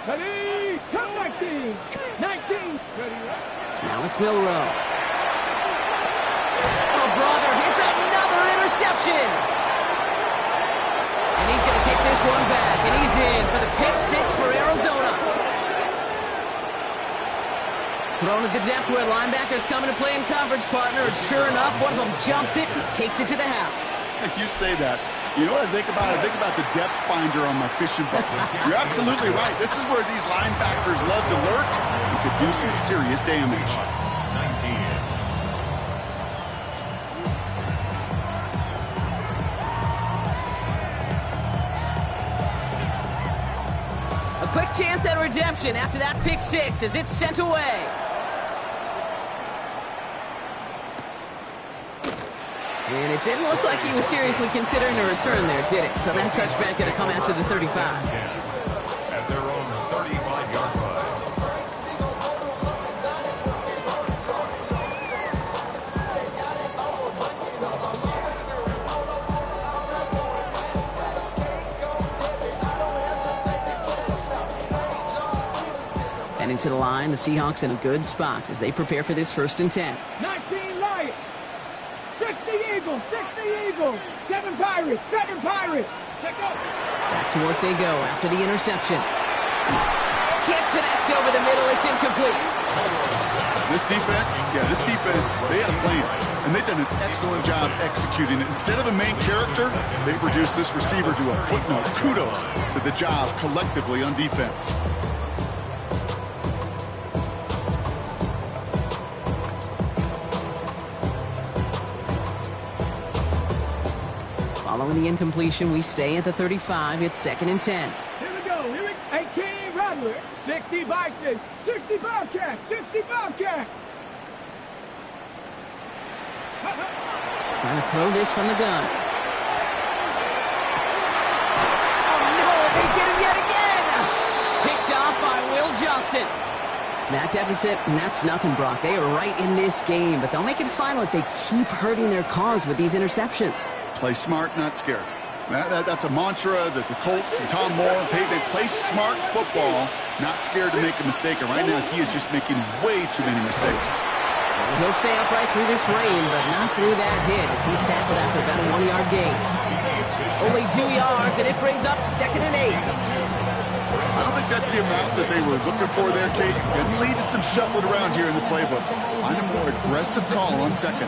Ready. Come 19. 19. Ready. Now it's Milrow. Oh, brother, it's another interception. And he's going to take this one back, and he's in for the pick 6 for Arizona. Thrown at the depth where linebackers coming to play in coverage, partner, and sure enough, one of them jumps it and takes it to the house. You say that. You know what I think about? I think about the depth finder on my fishing boat. You're absolutely right. This is where these linebackers love to lurk and could do some serious damage. 19. A quick chance at redemption after that pick 6 as it's sent away. And it didn't look like he was seriously considering a return there, did it? So that touchback going to come out to the 35. At their own 35-yard line. And into the line, the Seahawks in a good spot as they prepare for this 1st and 10. 19 Lions. 60 Eagles. 60 Eagles. 7 Pirates. 7 Pirates. Check out. Back to work they go after the interception. Can't connect over the middle. It's incomplete. This defense, they had a plan, and they've done an excellent job executing it. Instead of a main character, they've reduced this receiver to a footnote. Kudos to the job collectively on defense. Following the incompletion, we stay at the 35. It's 2nd and 10. Here we go. Here we go. 18 Rattlers. 60 Vikings. 60 Bobcats. 60 Bobcats. Trying to throw this from the gun. Oh, no, they get him yet again. Picked off by Will Johnson. That deficit, and that's nothing, Brock. They are right in this game, but they'll make it final if they keep hurting their cause with these interceptions. Play smart, not scared. That's a mantra that the Colts and Tom Moore and Peyton, they play smart football, not scared to make a mistake. And right now, he is just making way too many mistakes. He'll stay upright through this rain, but not through that hit as he's tackled after about a 1-yard gain. Only 2 yards, and it brings up 2nd and 8. I don't think that's the amount that they were looking for there, Kate. Can lead to some shuffling around here in the playbook. Find a more aggressive call on 2nd.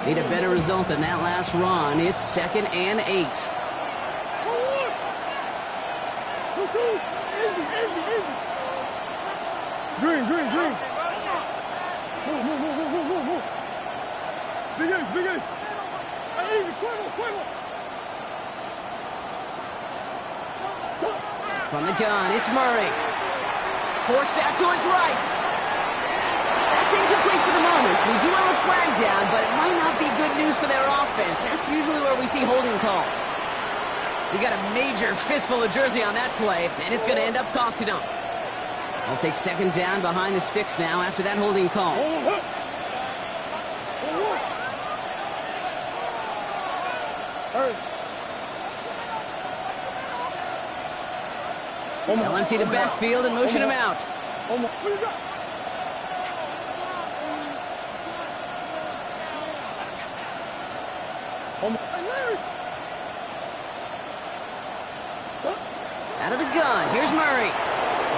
Need a better result than that last run. It's 2nd and 8. Green. Move. Big ace. Easy, quick. From the gun, it's Murray. Forced out to his right. That's incomplete for the moment. We do have a flag down, but it might not be good news for their offense. That's usually where we see holding calls. We got a major fistful of jersey on that play, and it's going to end up costing them. They'll take 2nd down behind the sticks now after that holding call. They'll empty the backfield and motion him out. Out of the gun, here's Murray.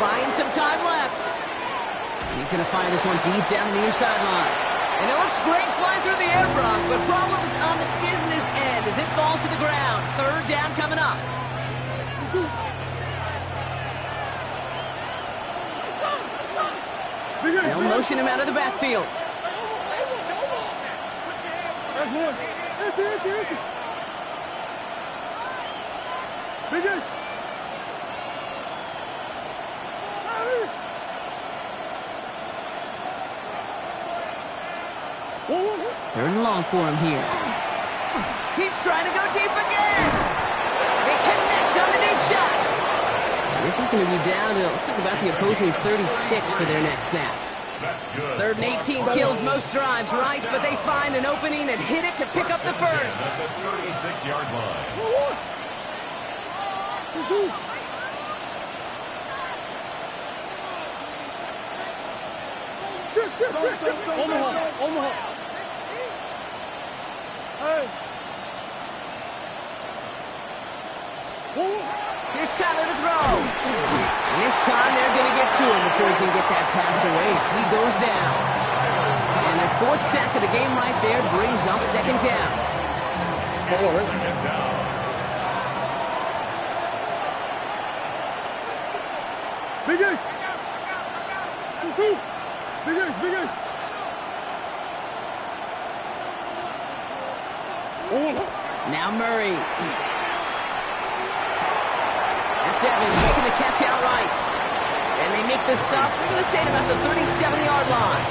Buying some time left. And he's going to fire this one deep down the near sideline. And it looks great flying through the air, Brock, but problems on the business end as it falls to the ground. 3rd down coming up. They'll motion him out of the backfield. That's one. Enter. Biggest. Third and long for him here. He's trying to go deep again. They connect on the deep shot. And this is going to be down to, looks like about the opposing 36 for their next snap. Third and 18 kills most drives, right? But they find an opening and hit it to pick up the first. At the 36-yard line. Omaha. Hey. Here's Kyler to throw. And this time they're going to get to him before he can get that pass away as he goes down. And their fourth sack of the game right there brings up second down. Second down. Biggest. Two. Biggest. Now Murray. That's Evans making the catch outright. And they make the stop, we're going to say, at about the 37-yard line.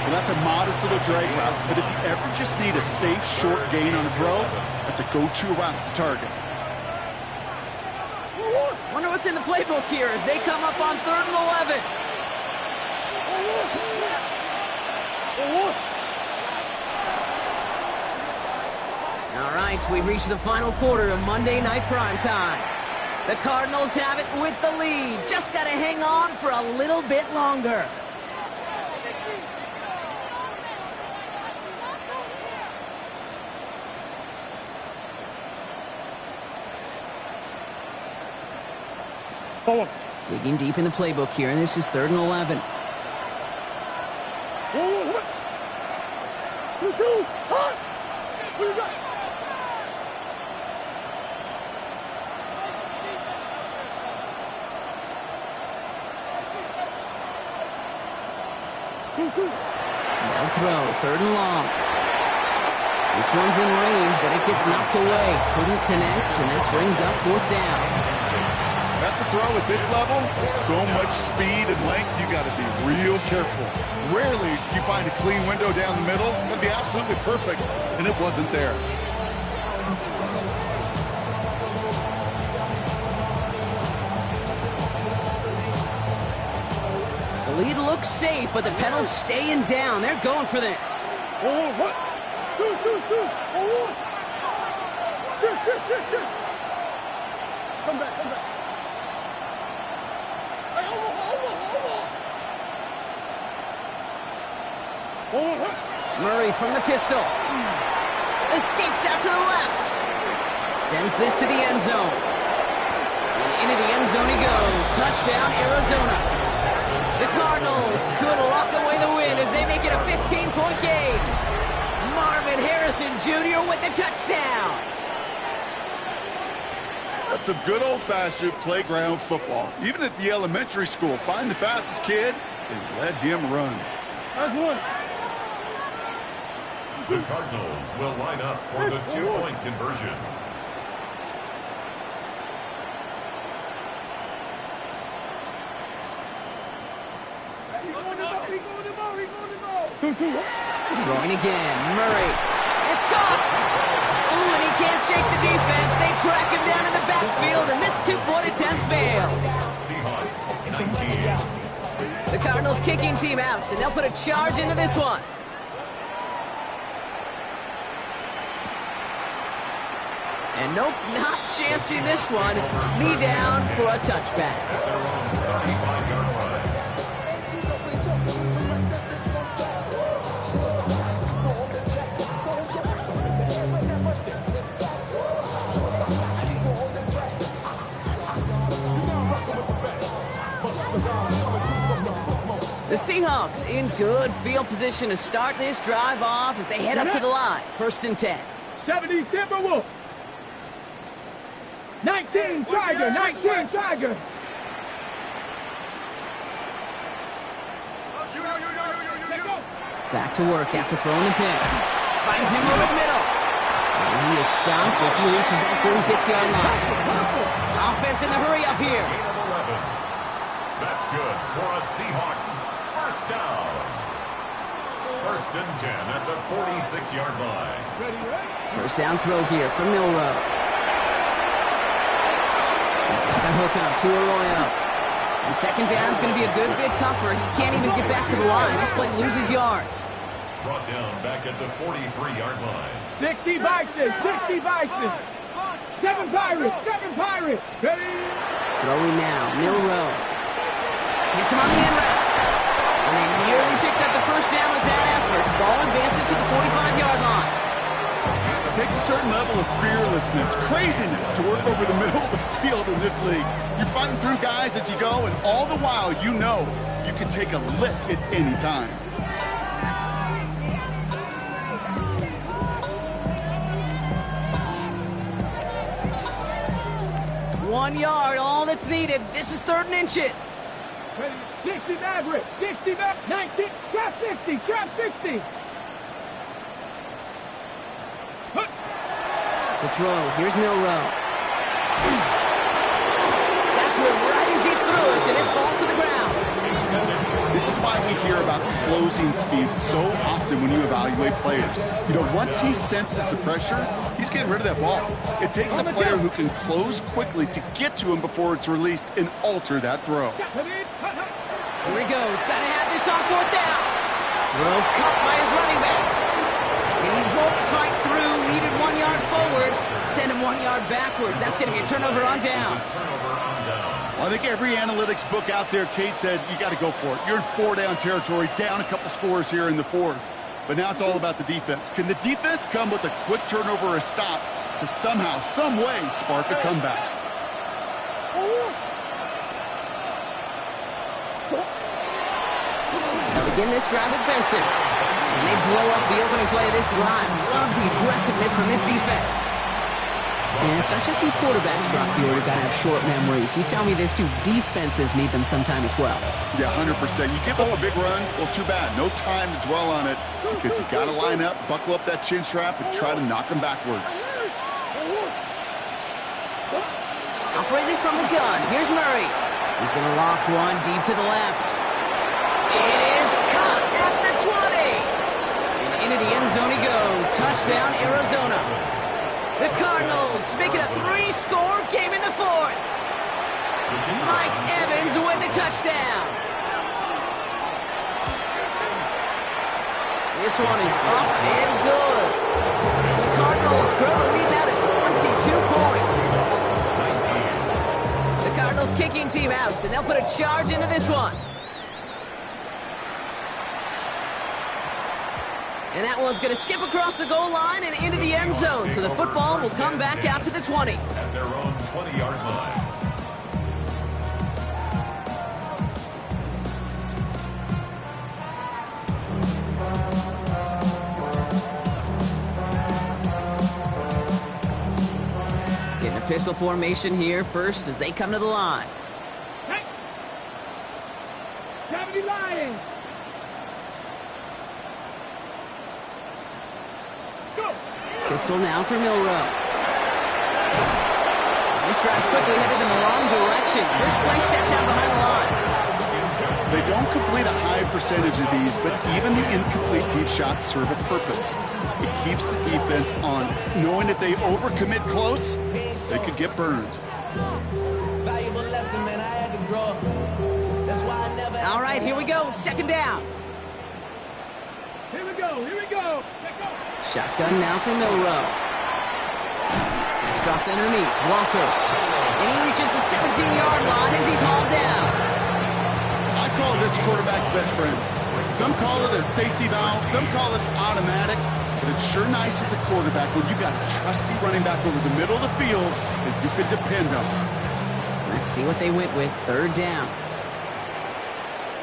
Well, that's a modest little drag route, but if you ever just need a safe, short gain on a throw, that's a go-to route to target. Wonder what's in the playbook here as they come up on 3rd and 11. All right, we've reached the final quarter of Monday Night Primetime. The Cardinals have it with the lead. Just got to hang on for a little bit longer. Digging deep in the playbook here, and this is 3rd and 11. Two. Hot. What do you got? Two. No throw, 3rd and long. This one's in range, but it gets knocked away. Couldn't connect, and that brings up 4th down. That's a throw at this level. With so much speed and length, you got to be real careful. Rarely do you find a clean window down the middle. It'd be absolutely perfect, and it wasn't there. The lead looks safe, but the pedals staying down. They're going for this. Two. Shit. Come back. Hey, Omaha. Murray from the pistol. Escapes out to the left. Sends this to the end zone. And into the end zone he goes. Touchdown, Arizona. The Cardinals could lock away the win as they make it a 15-point game. Marvin Harrison Jr. with the touchdown. That's some good old-fashioned playground football. Even at the elementary school, find the fastest kid and let him run. That's one. The Cardinals will line up for the 2-point conversion. Two. Throwing again. Murray. It's caught. Ooh, and he can't shake the defense. They track him down in the backfield, and this 2-point attempt fails. Seahawks, 19. The Cardinals kicking team out, and they'll put a charge into this one. And nope, not chancing this one. Knee down for a touchback. The Seahawks in good field position to start this drive off as they head up to the line. 1st and 10. 70 Timberwolves. 19 Tiger, 19 Tiger. Back to work after throwing the pin. Finds him over the middle. And he is stopped as he reaches that 46-yard line. Offense in the hurry up here. That's good for a Seahawks first down. First and 10 at the 46-yard line. First down throw here for Milrow. He's got the hook up to Arroyo. And second down is going to be a good bit tougher. He can't even get back to the line. This play loses yards. Brought down back at the 43-yard line. 60 Bison, 60 Bison. 7 Pirates, 7 Pirates. Ready? Throwing now, Milrow. Hits him on the end route. And they nearly picked up the first down with that effort. Ball advances to the 45-yard line. It takes a certain level of fearlessness, craziness to work over the middle of the field in this league. You're fighting through guys as you go, and all the while you know you can take a lick at any time. One yard, all that's needed. This is 3rd and inches. 60 Maverick, 60 Maverick, 19, trap 60, trap 60. To throw, here's Milrow. Got to it right as he threw it, and it falls to the ground. This is why we hear about closing speed so often when you evaluate players. You know, once he senses the pressure, he's getting rid of that ball. It takes a player who can close quickly to get to him before it's released and alter that throw. Here he goes. Got to have this on 4th down. Throw caught by his running back. And he won't fight through. Needed 1 yard forward. Send him 1 yard backwards. That's going to be a turnover on downs. Well, I think every analytics book out there, Kate said, you got to go for it. You're in 4-down territory, down a couple scores here in the 4th. But now it's all about the defense. Can the defense come with a quick turnover or a stop to somehow, some way, spark a comeback? They'll begin this drive with Benson. And they blow up the opening play of this drive. Love the aggressiveness from this defense. And it's not just some quarterbacks, Brock, who got to have short memories. You tell me this too, defenses need them sometime as well. Yeah, 100%. You give up a big run, well, too bad. No time to dwell on it because you got to line up, buckle up that chin strap, and try to knock them backwards. Operating from the gun, here's Murray. He's going to loft one deep to the left. It is caught at the 20. And into the end zone he goes. Touchdown, Arizona. The Cardinals make it a 3-score game in the 4th. Mike Evans with the touchdown. This one is up and good. The Cardinals grow the lead now to 22 points. The Cardinals kicking team out, and they'll put a charge into this one. And that one's going to skip across the goal line and into the end zone. So the football will come back out to the 20. At their own 20-yard line. Getting a pistol formation here first as they come to the line. Hey. 70 Lions. Pistol now for Milrow. This drive's quickly headed in the wrong direction. First play set down behind the line. They don't complete a high percentage of these, but even the incomplete deep shots serve a purpose. It keeps the defense honest, knowing if they overcommit close, they could get burned. Valuable lesson, man. I had to grow up. That's why I never... All right, here we go. Second down. Here we go, here we go. Shotgun now for Milrow. It's dropped underneath. Walker. And he reaches the 17-yard line as he's hauled down. I call this quarterback's best friend. Some call it a safety valve, some call it automatic, but it's sure nice as a quarterback when you got a trusty running back over the middle of the field that you can depend on. Let's see what they went with. Third down.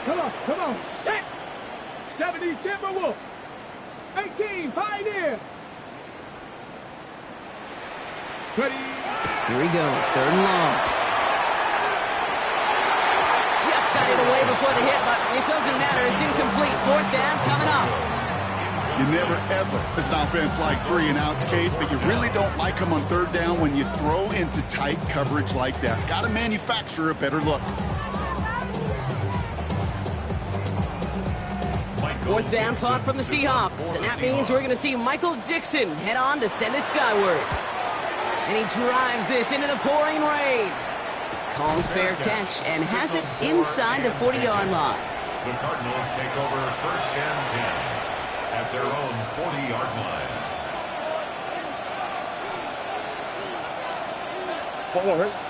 Come on, come on. 70 Timberwolves. 18 Pioneer. Here he goes, 3rd and long. Just got it away before the hit, but it doesn't matter. It's incomplete. 4th down coming up. You never, ever, as an offense, like 3 and outs, Kate, but you really don't like them on 3rd down when you throw into tight coverage like that. Got to manufacture a better look. 4th down punt from the Seahawks, and that means we're going to see Michael Dixon head on to send it skyward. And he drives this into the pouring rain. Calls fair catch and has it inside the 40-yard line. The Cardinals take over 1st and 10 at their own 40-yard line.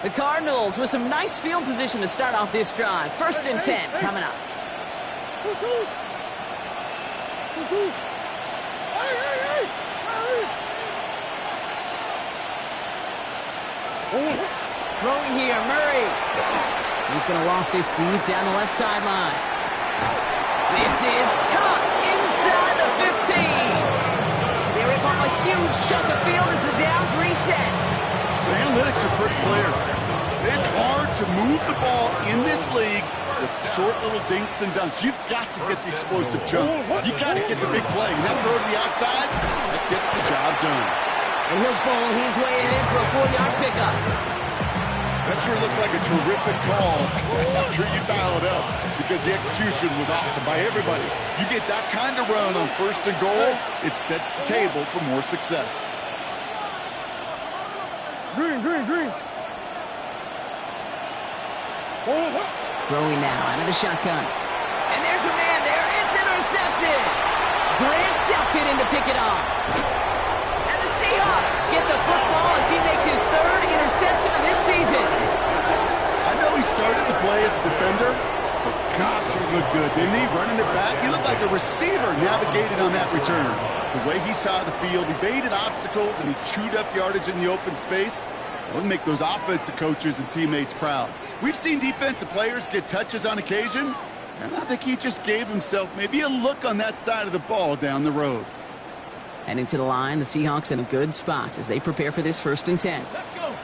The Cardinals with some nice field position to start off this drive. 1st and 10 coming up. Throwing here, Murray. He's going to loft this deep down the left sideline. This is caught inside the 15. They rip off a huge chunk of field as the downs reset. The analytics are pretty clear. It's hard to move the ball in this league with short little dinks and dunks. You've got to get the explosive jump. You've got to get the big play. And that throw to the outside, that gets the job done. And he'll bowl his way in for a 4-yard pickup. That sure looks like a terrific call after you dial it up, because the execution was awesome by everybody. You get that kind of run on 1st and goal, it sets the table for more success. Green. Throwing now out of the shotgun. And there's a man there. It's intercepted. Grant Delpit in to pick it off. And the Seahawks get the football as he makes his 3rd interception of this season. I know he started to play as a defender, but gosh, he looked good, didn't he? Running it back, he looked like a receiver navigated on that return. The way he saw the field, he baited obstacles, and he chewed up yardage in the open space. That would make those offensive coaches and teammates proud. We've seen defensive players get touches on occasion, and I think he just gave himself maybe a look on that side of the ball down the road. And into the line, the Seahawks in a good spot as they prepare for this 1st and 10. Let's go.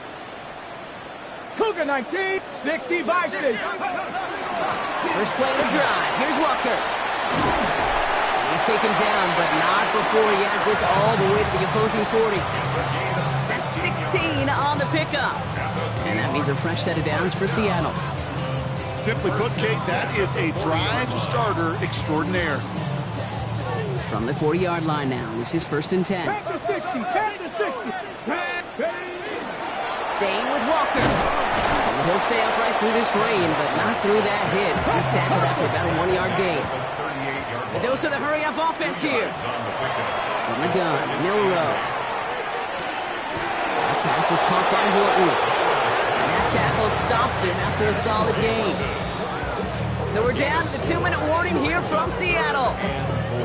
Cougar 19, 60 Vikings. First play of the drive. Here's Walker. He's taken down, but not before he has this all the way to the opposing 40. That's 16 on the pickup. And that means a fresh set of downs for Seattle. Simply put, Kate, that is a drive starter extraordinaire. From the 40-yard line now, this is 1st and 10. 10 to 60, 10 to 60. Staying with Walker. And he'll stay upright through this rain, but not through that hit. He's tackled after about a 1-yard gain. A dose of the hurry-up offense here. From the gun, Milrow. That pass is caught by Horton. And that tackle stops him after a solid gain. So we're down to the 2-minute warning here from Seattle.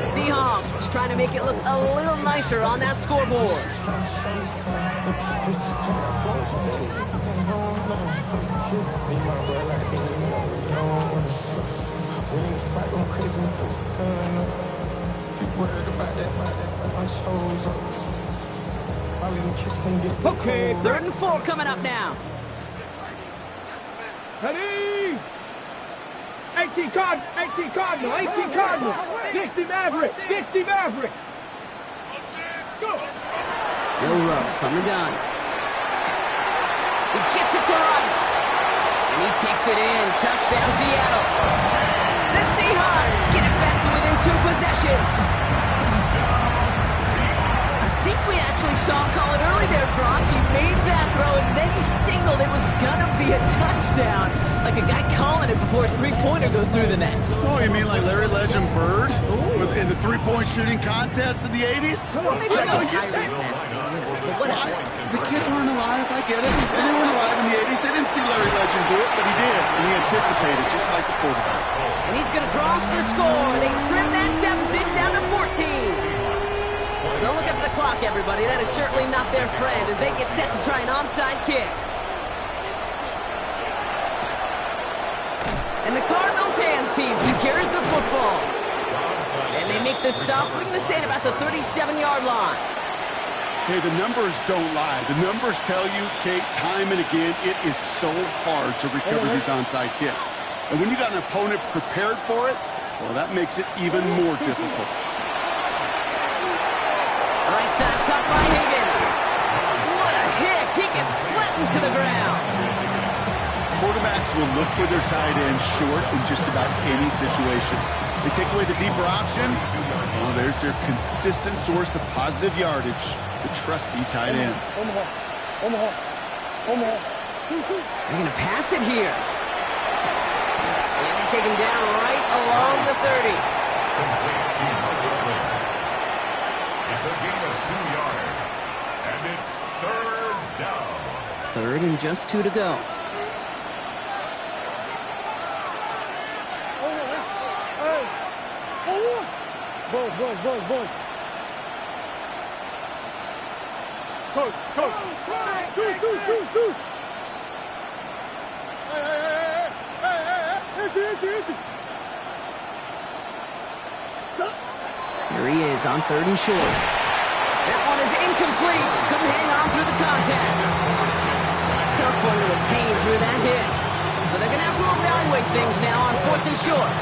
Seahawks trying to make it look a little nicer on that scoreboard. Okay, 3rd and 4 coming up now. ready. 18 Cardinals, 60 Maverick. Go. Milrow from the gun. He gets it to Rice. And he takes it in. Touchdown, Seattle. The Seahawks get it back to within 2 possessions. I think we actually saw him call it early there, Brock. He made that throw, and then he signaled it was going to be a touchdown. Like a guy calling it before his three-pointer goes through the net. Oh, you mean like Larry Legend Bird in the three-point shooting contest in the 80s? Well, maybe like Tyrese The kids weren't alive, I get it. And they weren't alive in the 80s. They didn't see Larry Legend do it, but he did. And he anticipated, just like the quarterback. And he's going to cross for the score. They trim that deficit down to 14. Don't look up at the clock, everybody. That is certainly not their friend as they get set to try an onside kick. And the Cardinals' hands team secures the football. And they make the stop. We're going to say it about the 37-yard line. Hey, the numbers don't lie. The numbers tell you, Kate, time and again, it is so hard to recover these onside kicks. And when you got an opponent prepared for it, well, that makes it even more difficult. Right side cut by Higgins. What a hit! He gets flattened to the ground. Quarterbacks will look for their tight end short in just about any situation. They take away the deeper options. Well, there's their consistent source of positive yardage. The trusty tight end. They're going to pass it here. And they take him down right along the 30. It's a gain of 2 yards. And it's 3rd down. 3rd and just 2 to go. Boys. Coach. Deuce. Hey. Here he is on 3rd and short. That one is incomplete. Couldn't hang on through the contact. Tough one to attain through that hit. So they're going to have to evaluate things now on 4th and short.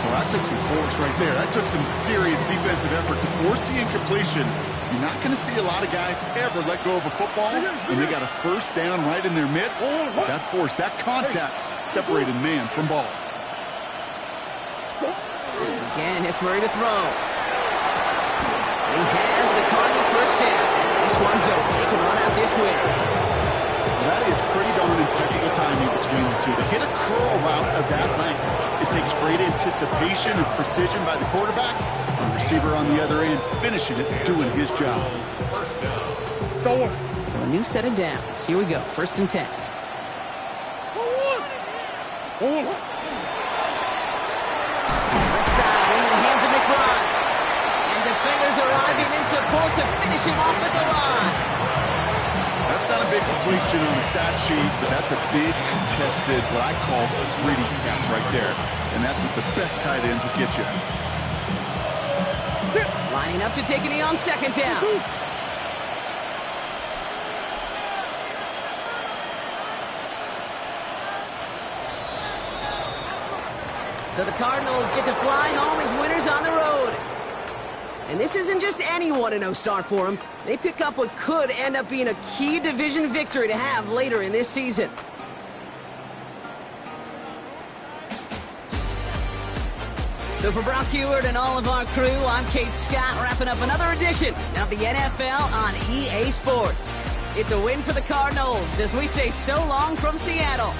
Well, that took some force right there. That took some serious defensive effort to force the incompletion. You're not going to see a lot of guys ever let go of a football, and they got a 1st down right in their midst. That force, that contact, separated man from ball. Again, it's Murray to throw. He has the Cardinal 1st down. This one's over. They can run out this way. That is pretty darn impeccable timing between the two. To hit a curl route of that length, it takes great anticipation and precision by the quarterback. And the receiver on the other end finishing it, doing his job. So a new set of downs. Here we go. 1st and 10. Left side into the hands of McBride. And defenders arriving in support to finish him off at the line. That's not a big completion on the stat sheet, but that's a big contested, what I call gritty catch right there. And that's what the best tight ends will get you. Lining up to take a knee on 2nd down. So the Cardinals get to fly home as winners on the road. And this isn't just any 1-0 start for them. They pick up what could end up being a key division victory to have later in this season. So for Brock Heward and all of our crew, I'm Kate Scott, wrapping up another edition of the NFL on EA Sports. It's a win for the Cardinals as we say so long from Seattle.